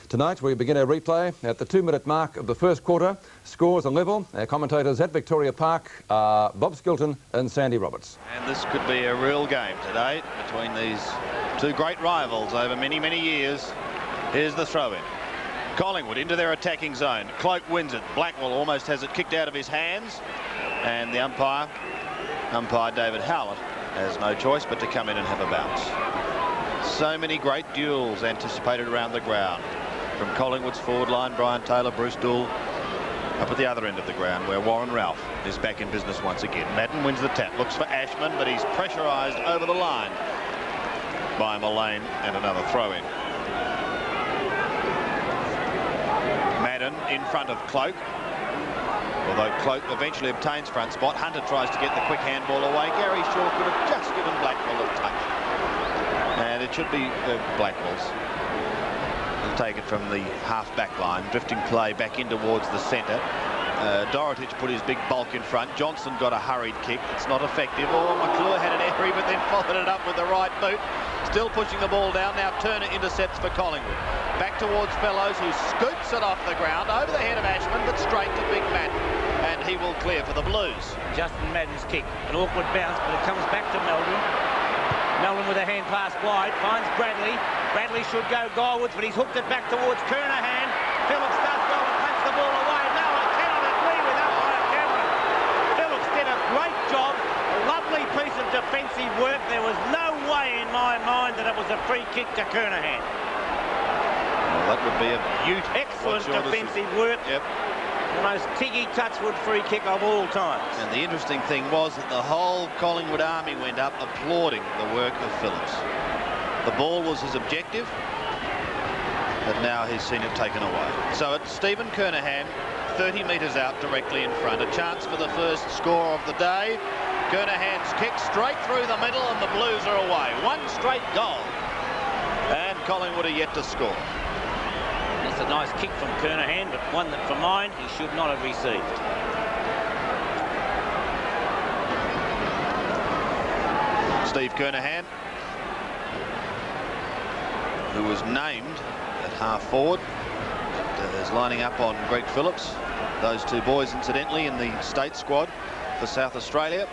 Tonight we begin our replay at the 2-minute mark of the first quarter. Scores are level. Our commentators at Victoria Park are Bob Skilton and Sandy Roberts. And this could be a real game today between these two great rivals over many, many years. Here's the throw-in. Collingwood into their attacking zone. Cloak wins it. Blackwell almost has it kicked out of his hands. And the umpire David Howlett, has no choice but to come in and have a bounce. So many great duels anticipated around the ground. From Collingwood's forward line, Brian Taylor, Bruce Doull, up at the other end of the ground where Warren Ralph is back in business once again. Madden wins the tap, looks for Ashman, but he's pressurised over the line by Mullane, and another throw-in. Madden in front of Cloak. Although Cloak eventually obtains front spot, Hunter tries to get the quick handball away. Gary Shaw could have just given Blackwell a touch. And it should be Blackwell's. He'll take it from the half-back line. Drifting play back in towards the centre. Dorotich put his big bulk in front. Johnson got a hurried kick. It's not effective. Oh, McClure had an airy, but then followed it up with the right boot. Still pushing the ball down. Now Turner intercepts for Collingwood. Back towards Fellows, who scoops it off the ground over the head of Ashman, but straight to Big Madden. And he will clear for the Blues. Justin Madden's kick. An awkward bounce, but it comes back to Melbourne. Melbourne with a hand pass wide. Finds Bradley. Bradley should go Guywards, but he's hooked it back towards Kernahan. Phillips does well to punch the ball away. No, I cannot agree with umpire Cameron. Phillips did a great job. A lovely piece of defensive work. There was no way in my mind that it was a free kick to Kernahan. Well, that would be a beauty. Excellent defensive work. Yep. The most tiggy touchwood free kick of all time. And the interesting thing was that the whole Collingwood army went up applauding the work of Phillips. The ball was his objective, but now he's seen it taken away. So it's Stephen Kernahan, 30 metres out directly in front. A chance for the first score of the day. Kernahan's kick straight through the middle, and the Blues are away. One straight goal. And Collingwood are yet to score. That's a nice kick from Kernahan, but one that, for mine, he should not have received. Steve Kernahan, who was named at half forward, is lining up on Greg Phillips. Those two boys, incidentally, in the state squad for South Australia.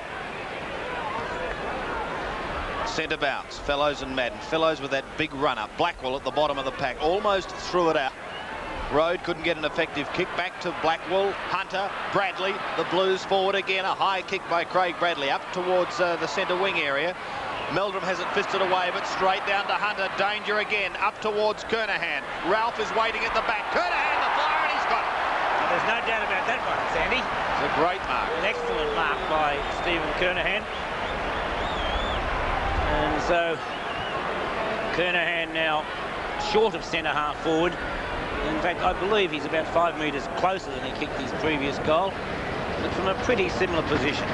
Centre bounce, Fellows and Madden. Fellows with that big run-up. Blackwell at the bottom of the pack, almost threw it out. Road couldn't get an effective kick. Back to Blackwell, Hunter, Bradley. The Blues forward again. A high kick by Craig Bradley up towards the centre wing area. Meldrum has it fisted away, but straight down to Hunter. Danger again, up towards Kernahan. Ralph is waiting at the back. Kernahan, the flyer, and he's got it. There's no doubt about that one, Sandy. It's a great mark. An excellent mark by Stephen Kernahan. And so Kernahan now short of centre half forward. In fact, I believe he's about 5 metres closer than he kicked his previous goal, but from a pretty similar position.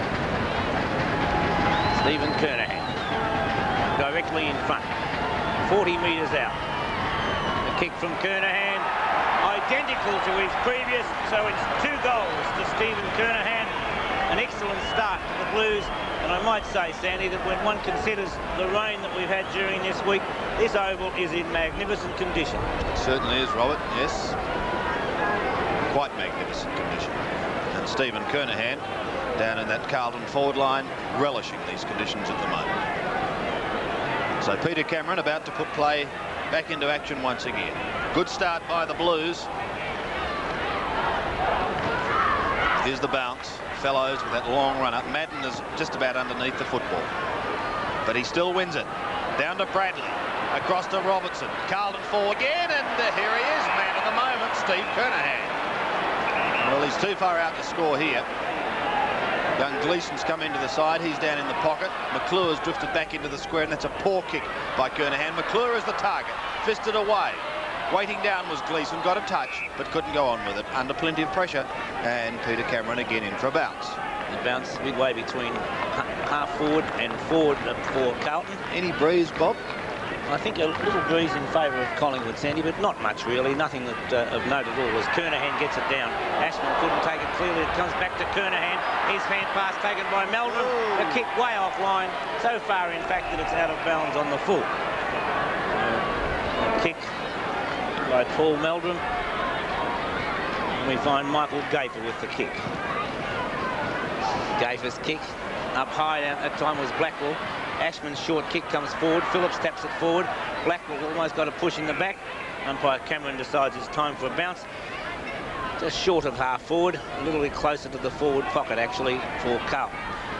Stephen Kernahan directly in front, 40 metres out. A kick from Kernahan, identical to his previous, so it's 2 goals to Stephen Kernahan. An excellent start to the Blues. And I might say, Sandy, that when one considers the rain that we've had during this week, this oval is in magnificent condition. It certainly is, Robert, yes. Quite magnificent condition. And Stephen Kernahan, down in that Carlton forward line, relishing these conditions at the moment. So Peter Cameron about to put play back into action once again. Good start by the Blues. Here's the bounce. Fellows with that long run up. Madden is just about underneath the football, but he still wins it. Down to Bradley, across to Robertson. Carlton forward again, and here he is, man of the moment, Steve Kernahan. Well, he's too far out to score here. Young Gleeson's come into the side. He's down in the pocket. McClure's drifted back into the square, and that's a poor kick by Kernahan. McClure is the target. Fisted away. Waiting down was Gleeson, got a touch, but couldn't go on with it. Under plenty of pressure, and Peter Cameron again in for a bounce. The bounce midway between half forward and forward for Carlton. Any breeze, Bob? I think a little breeze in favour of Collingwood, Sandy, but not much really. Nothing that of note at all as Kernahan gets it down. Ashman couldn't take it clearly. It comes back to Kernahan. His hand pass taken by Meldrum. The kick way offline. So far, in fact, that it's out of bounds on the full. Kick by Paul Meldrum. And we find Michael Gafer with the kick. Gafer's kick up high at that time was Blackwell. Ashman's short kick comes forward. Phillips taps it forward. Blackwell almost got a push in the back. Umpire Cameron decides it's time for a bounce. Just short of half forward. A little bit closer to the forward pocket, actually, for Carlton.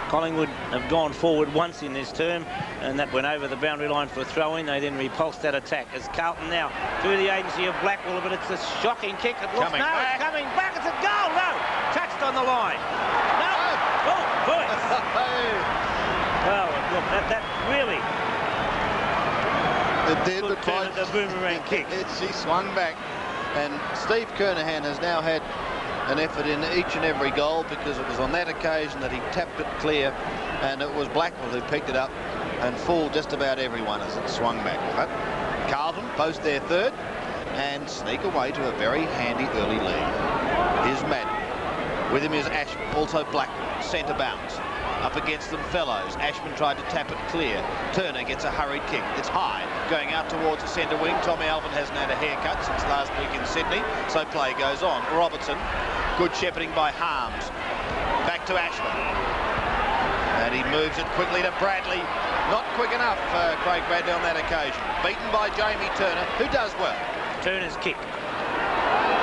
Collingwood have gone forward once in this term, and that went over the boundary line for a throw-in. They then repulsed that attack as Carlton now through the agency of Blackwell, but it's a shocking kick. It looks coming back. It's coming back. It's a goal. No, touched on the line. No. Oh, boy. Well, look, that really did turn the boomerang kick. She swung back, and Steve Kernahan has now had an effort in each and every goal, because it was on that occasion that he tapped it clear, and it was Blackwell who picked it up and fooled just about everyone as it swung back. But Carlton post their third and sneak away to a very handy early lead. Here's Madden. With him is Ashman, also Blackwell, centre bounce. Up against them, Fellows. Ashman tried to tap it clear. Turner gets a hurried kick. It's high, going out towards the centre wing. Tommy Alvin hasn't had a haircut since last week in Sydney, so play goes on. Robertson, good shepherding by Harms. Back to Ashman. And he moves it quickly to Bradley. Not quick enough for Craig Bradley on that occasion. Beaten by Jamie Turner, who does well. Turner's kick.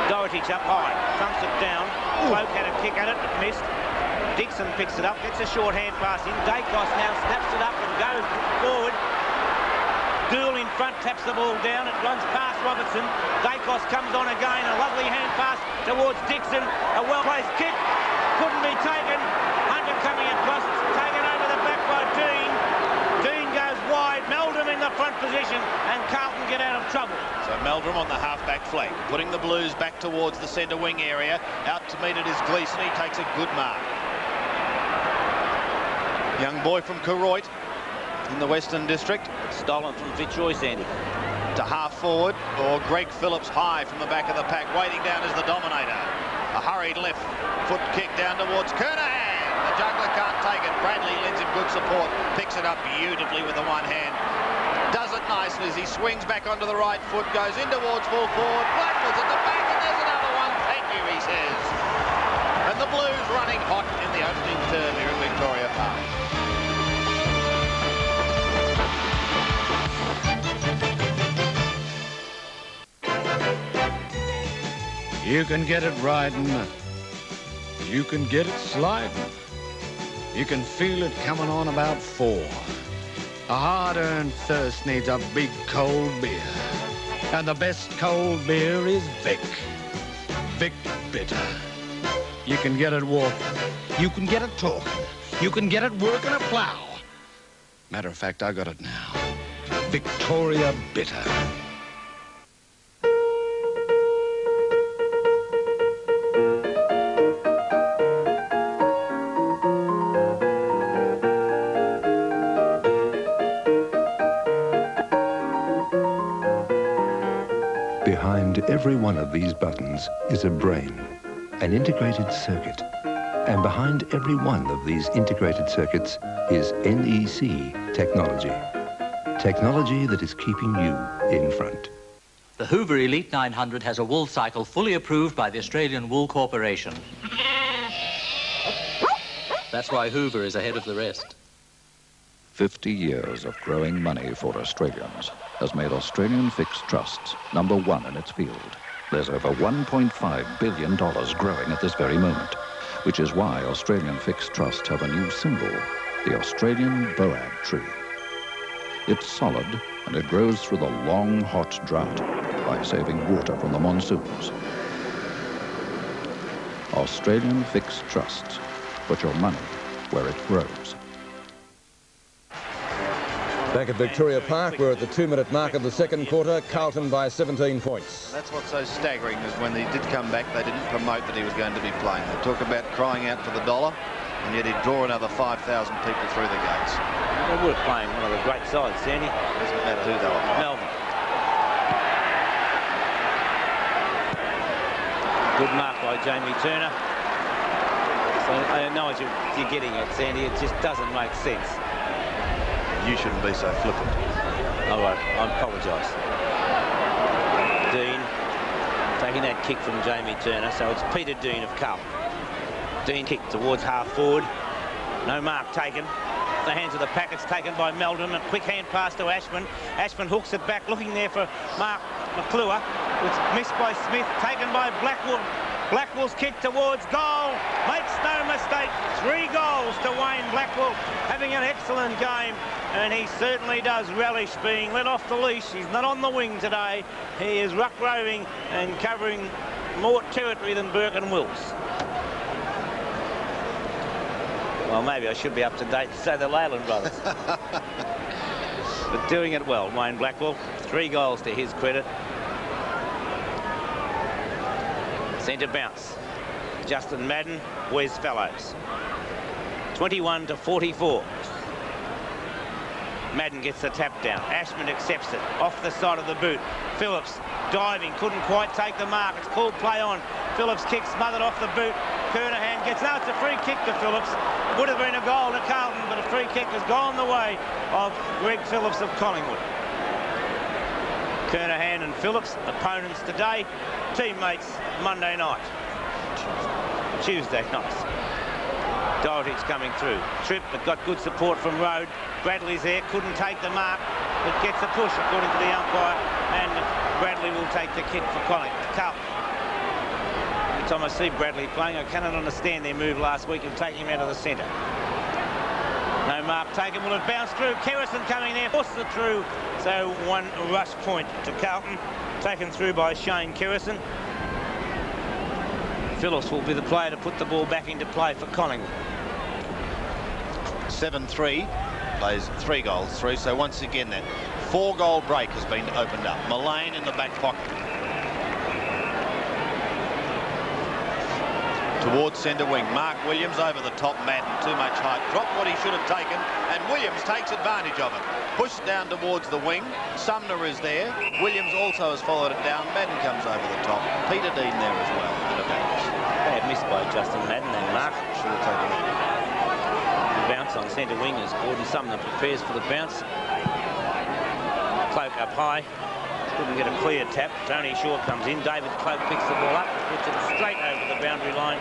Doherty up high, thumps it down. Cloak had a kick at it, but missed. Dixon picks it up, gets a short hand pass in. Dacos now snaps it up and goes forward. Gould in front, taps the ball down. It runs past Robertson. Dacos comes on again. A lovely hand pass towards Dixon. A well-placed kick. Couldn't be taken. Hunter coming across. Taken over the back by Dean. Dean goes wide. Meldrum in the front position. And Carlton get out of trouble. So Meldrum on the half-back flank, putting the Blues back towards the centre wing area. Out to meet it is Gleeson. He takes a good mark. Young boy from Koroit in the Western District. Stolen from Fitzroy, Sandy. To half forward, or Greg Phillips high from the back of the pack. Waiting down is the Dominator. A hurried left foot kick down towards Kernahan. The juggler can't take it. Bradley lends him good support. Picks it up beautifully with the one hand. Does it nicely as he swings back onto the right foot. Goes in towards full forward. Blackwell's at the back, and there's another one. Thank you, he says. And the Blues running hot in the opening term here at Victoria Park. You can get it riding, you can get it sliding, you can feel it coming on about 4. A hard-earned thirst needs a big cold beer, and the best cold beer is Vic. Vic Bitter. You can get it walking, you can get it talking, you can get it working a plow. Matter of fact, I got it now. Victoria Bitter. Behind every one of these buttons is a brain, an integrated circuit. And behind every one of these integrated circuits is NEC technology. Technology that is keeping you in front. The Hoover Elite 900 has a wool cycle fully approved by the Australian Wool Corporation. That's why Hoover is ahead of the rest. 50 years of growing money for Australians has made Australian Fixed Trusts #1 in its field. There's over $1.5 billion growing at this very moment, which is why Australian Fixed Trusts have a new symbol, the Australian Boab tree. It's solid, and it grows through the long, hot drought by saving water from the monsoons. Australian Fixed Trusts. Put your money where it grows. Back at Victoria Park, we're at the 2-minute mark of the second quarter. Carlton by 17 points. That's what's so staggering is when he did come back, they didn't promote that he was going to be playing. They talk about crying out for the dollar. and yet he'd draw another 5,000 people through the gates. They were playing one of the great sides, Sandy. Doesn't matter who they were. Melbourne. Good mark by Jamie Turner. So I know what you're getting at, Sandy. It just doesn't make sense. You shouldn't be so flippant. All right, I apologise. Dean taking that kick from Jamie Turner, so it's Peter Dean of Carlton. Dean kicked towards half forward. No mark taken. The hands of the packets taken by Meldon. A quick hand pass to Ashman. Ashman hooks it back, looking there for Mark McClure. It's missed by Smith, taken by Blackwell. Blackwell's kick towards goal. Makes no mistake. 3 goals to Wayne Blackwell. Having an excellent game. And he certainly does relish being let off the leash. He's not on the wing today. He is ruck roving and covering more territory than Burke and Wills. Well, maybe I should be up to date to say the Leyland brothers. But doing it well, Wayne Blackwell. 3 goals to his credit. Centre bounce. Justin Madden, Wes Fellows. 21 to 44. Madden gets the tap down. Ashman accepts it. Off the side of the boot. Phillips diving. Couldn't quite take the mark. It's called play on. Phillips kicks smothered off the boot. Kernahan gets... No, it's a free kick to Phillips. Would have been a goal to Carlton, but a free kick has gone the way of Greg Phillips of Collingwood. Kernahan and Phillips, opponents today, teammates Monday night. Tuesday night. Doherty's coming through. Tripp, but got good support from Rode. Bradley's there, couldn't take the mark, but gets a push according to the umpire, and Bradley will take the kick for Carlton. Every time I see Bradley playing, I cannot understand their move last week of taking him out of the centre. No mark taken, will it bounce through? Kerrison coming there, forces it through. So 1 rush point to Carlton, taken through by Shane Kerrison. Phillips will be the player to put the ball back into play for Collingwood. 7-3, plays 3 goals through, so once again that 4-goal break has been opened up. Mullane in the back pocket. Towards centre wing, Mark Williams over the top, Madden, too much height. Dropped what he should have taken, and Williams takes advantage of it. Pushed down towards the wing, Sumner is there. Williams also has followed it down. Madden comes over the top. Peter Dean there as well. Bad miss by Justin Madden and Mark. Should have taken it. The bounce on centre wing as Gordon Sumner prepares for the bounce. Cloak up high. Couldn't get a clear tap. Tony Shaw comes in. David Cloak picks the ball up, puts it straight over the boundary line.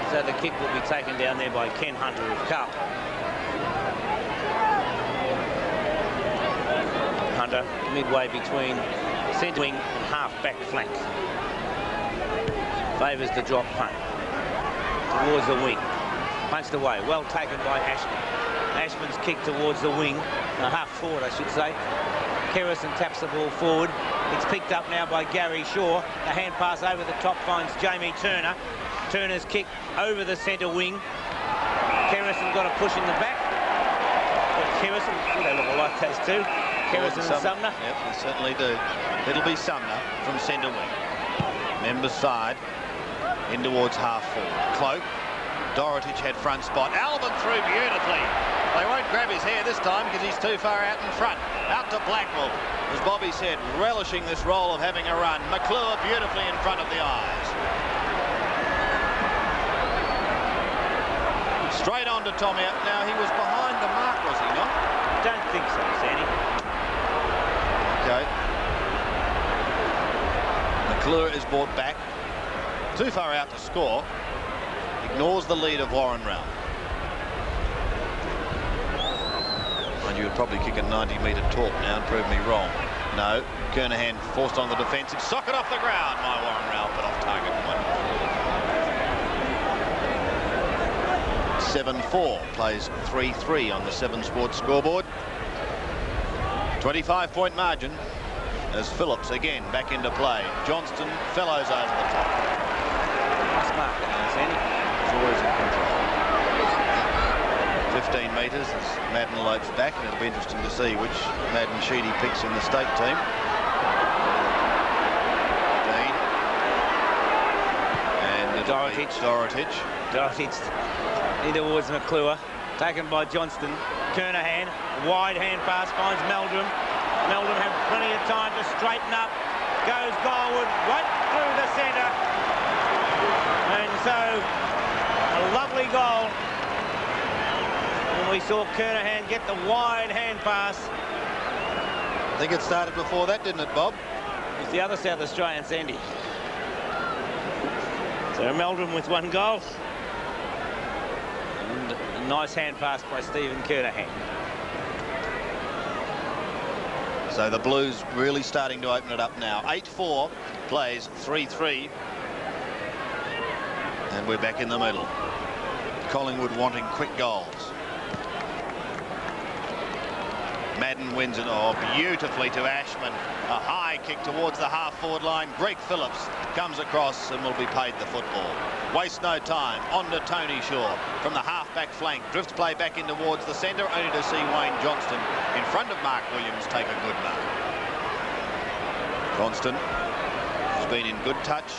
So the kick will be taken down there by Ken Hunter of Carlton. Hunter midway between centre wing and half-back flank. Favours the drop punt. Towards the wing. Punched away. Well taken by Ashman. Ashman's kick towards the wing. Half forward, I should say. Kerrison taps the ball forward. It's picked up now by Gary Shaw. A hand pass over the top finds Jamie Turner. Turner's kick over the centre wing. Kerrison got a push in the back. Kerrison, they look like those two. Kerrison and Sumner. Yep, they certainly do. It'll be Sumner from centre wing. Members side in towards half forward. Cloak. Dorotich had front spot. Alban through beautifully. They won't grab his hair this time because he's too far out in front. Out to Blackwell. As Bobby said, relishing this role of having a run. McClure beautifully in front of the eyes. Straight on to Tommy. Now, he was behind the mark, was he not? Don't think so, Sandy. Okay. McClure is brought back. Too far out to score. Ignores the lead of Warren Ralph. And you would probably kick a 90-metre talk now and prove me wrong. No, Kernahan forced on the defensive. Socket off the ground by Warren Ralph, but off target. 7-4, plays 3-3 on the 7 Sports scoreboard. 25-point margin as Phillips again back into play. Johnston, Fellows over the top. Nice mark, Sandy. It's always in control. 15 metres as Madden lopes back, and it'll be interesting to see which Madden sheet he picks in the state team. Dean. And Dorotich. Dorotich. Dorotich in towards McClure. Taken by Johnston. Kernahan, wide hand pass, finds Meldrum. Meldrum had plenty of time to straighten up. Goes Goldwood right through the centre. And so, a lovely goal. And we saw Kernahan get the wide hand pass. I think it started before that, didn't it, Bob? It's the other South Australian, Sandy. So Meldrum with 1 goal. And a nice hand pass by Stephen Kernahan. So the Blues really starting to open it up now. 8-4 plays 3-3. And we're back in the middle. Collingwood wanting quick goals. Madden wins it beautifully to Ashman. A high kick towards the half-forward line. Greg Phillips comes across and will be paid the football. Waste no time. On to Tony Shaw from the half-back flank. Drifts play back in towards the centre, only to see Wayne Johnston in front of Mark Williams take a good mark. Johnston has been in good touch.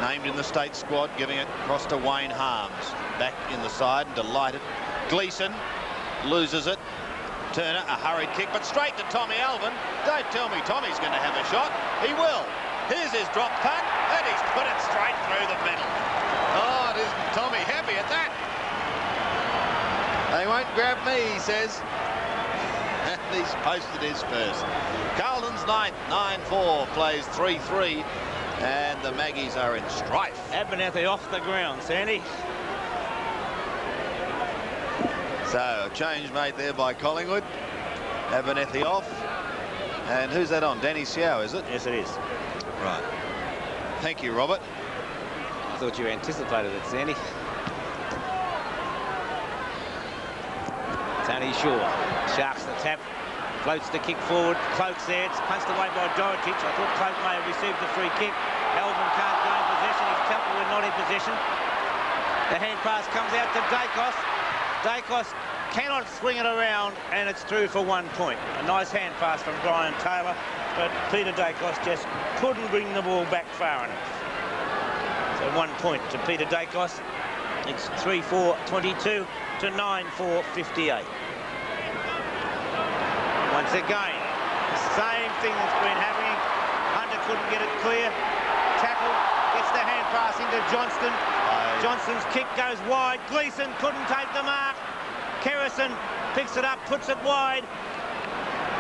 Named in the state squad, giving it across to Wayne Harms. Back in the side and delighted. Gleeson loses it. Turner, a hurried kick, but straight to Tommy Alvin. Don't tell me Tommy's going to have a shot. He will. Here's his drop punt, and he's put it straight through the middle. Oh, isn't Tommy happy at that? They won't grab me, he says. And he's posted his first. Carlton's 9th, 9-4, plays 3-3. And the Maggies are in strife. Abernethy off the ground, Sandy. So, a change made there by Collingwood. Abernethy off. And who's that on? Danny Seow, is it? Yes, it is. Right. Thank you, Robert. I thought you anticipated it, Sandy. Tony Shaw. Sharks the tap. Floats the kick forward. Cloak's there. It's punched away by Dorotich. I thought Cloak may have received the free kick. Elvin can't go in possession. His Temple were not in possession. The hand pass comes out to Dacos. Dacos cannot swing it around, and it's through for 1 point. A nice hand pass from Brian Taylor, but Peter Dacos just couldn't bring the ball back far enough. So 1 point to Peter Dacos. It's 3-4-22 to 9-4-58. Once again, the same thing that's been happening. Hunter couldn't get it clear. Tackle, gets the hand pass into Johnston. Johnston's kick goes wide. Gleeson couldn't take the mark. Kerrison picks it up, puts it wide.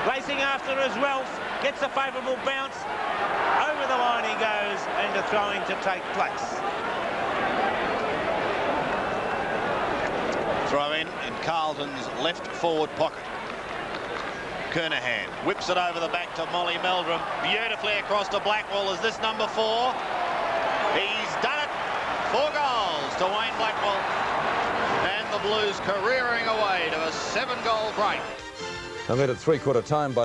Racing after as Ralph gets a favourable bounce. Over the line he goes, and a throw-in to take place. Throw-in Carlton's left forward pocket. Kernahan whips it over the back to Molly Meldrum. Beautifully across to Blackwell. Is this number 4? He's done it. 4 goals to Wayne Blackwell. And the Blues careering away to a 7-goal break. They made it 3/4 time by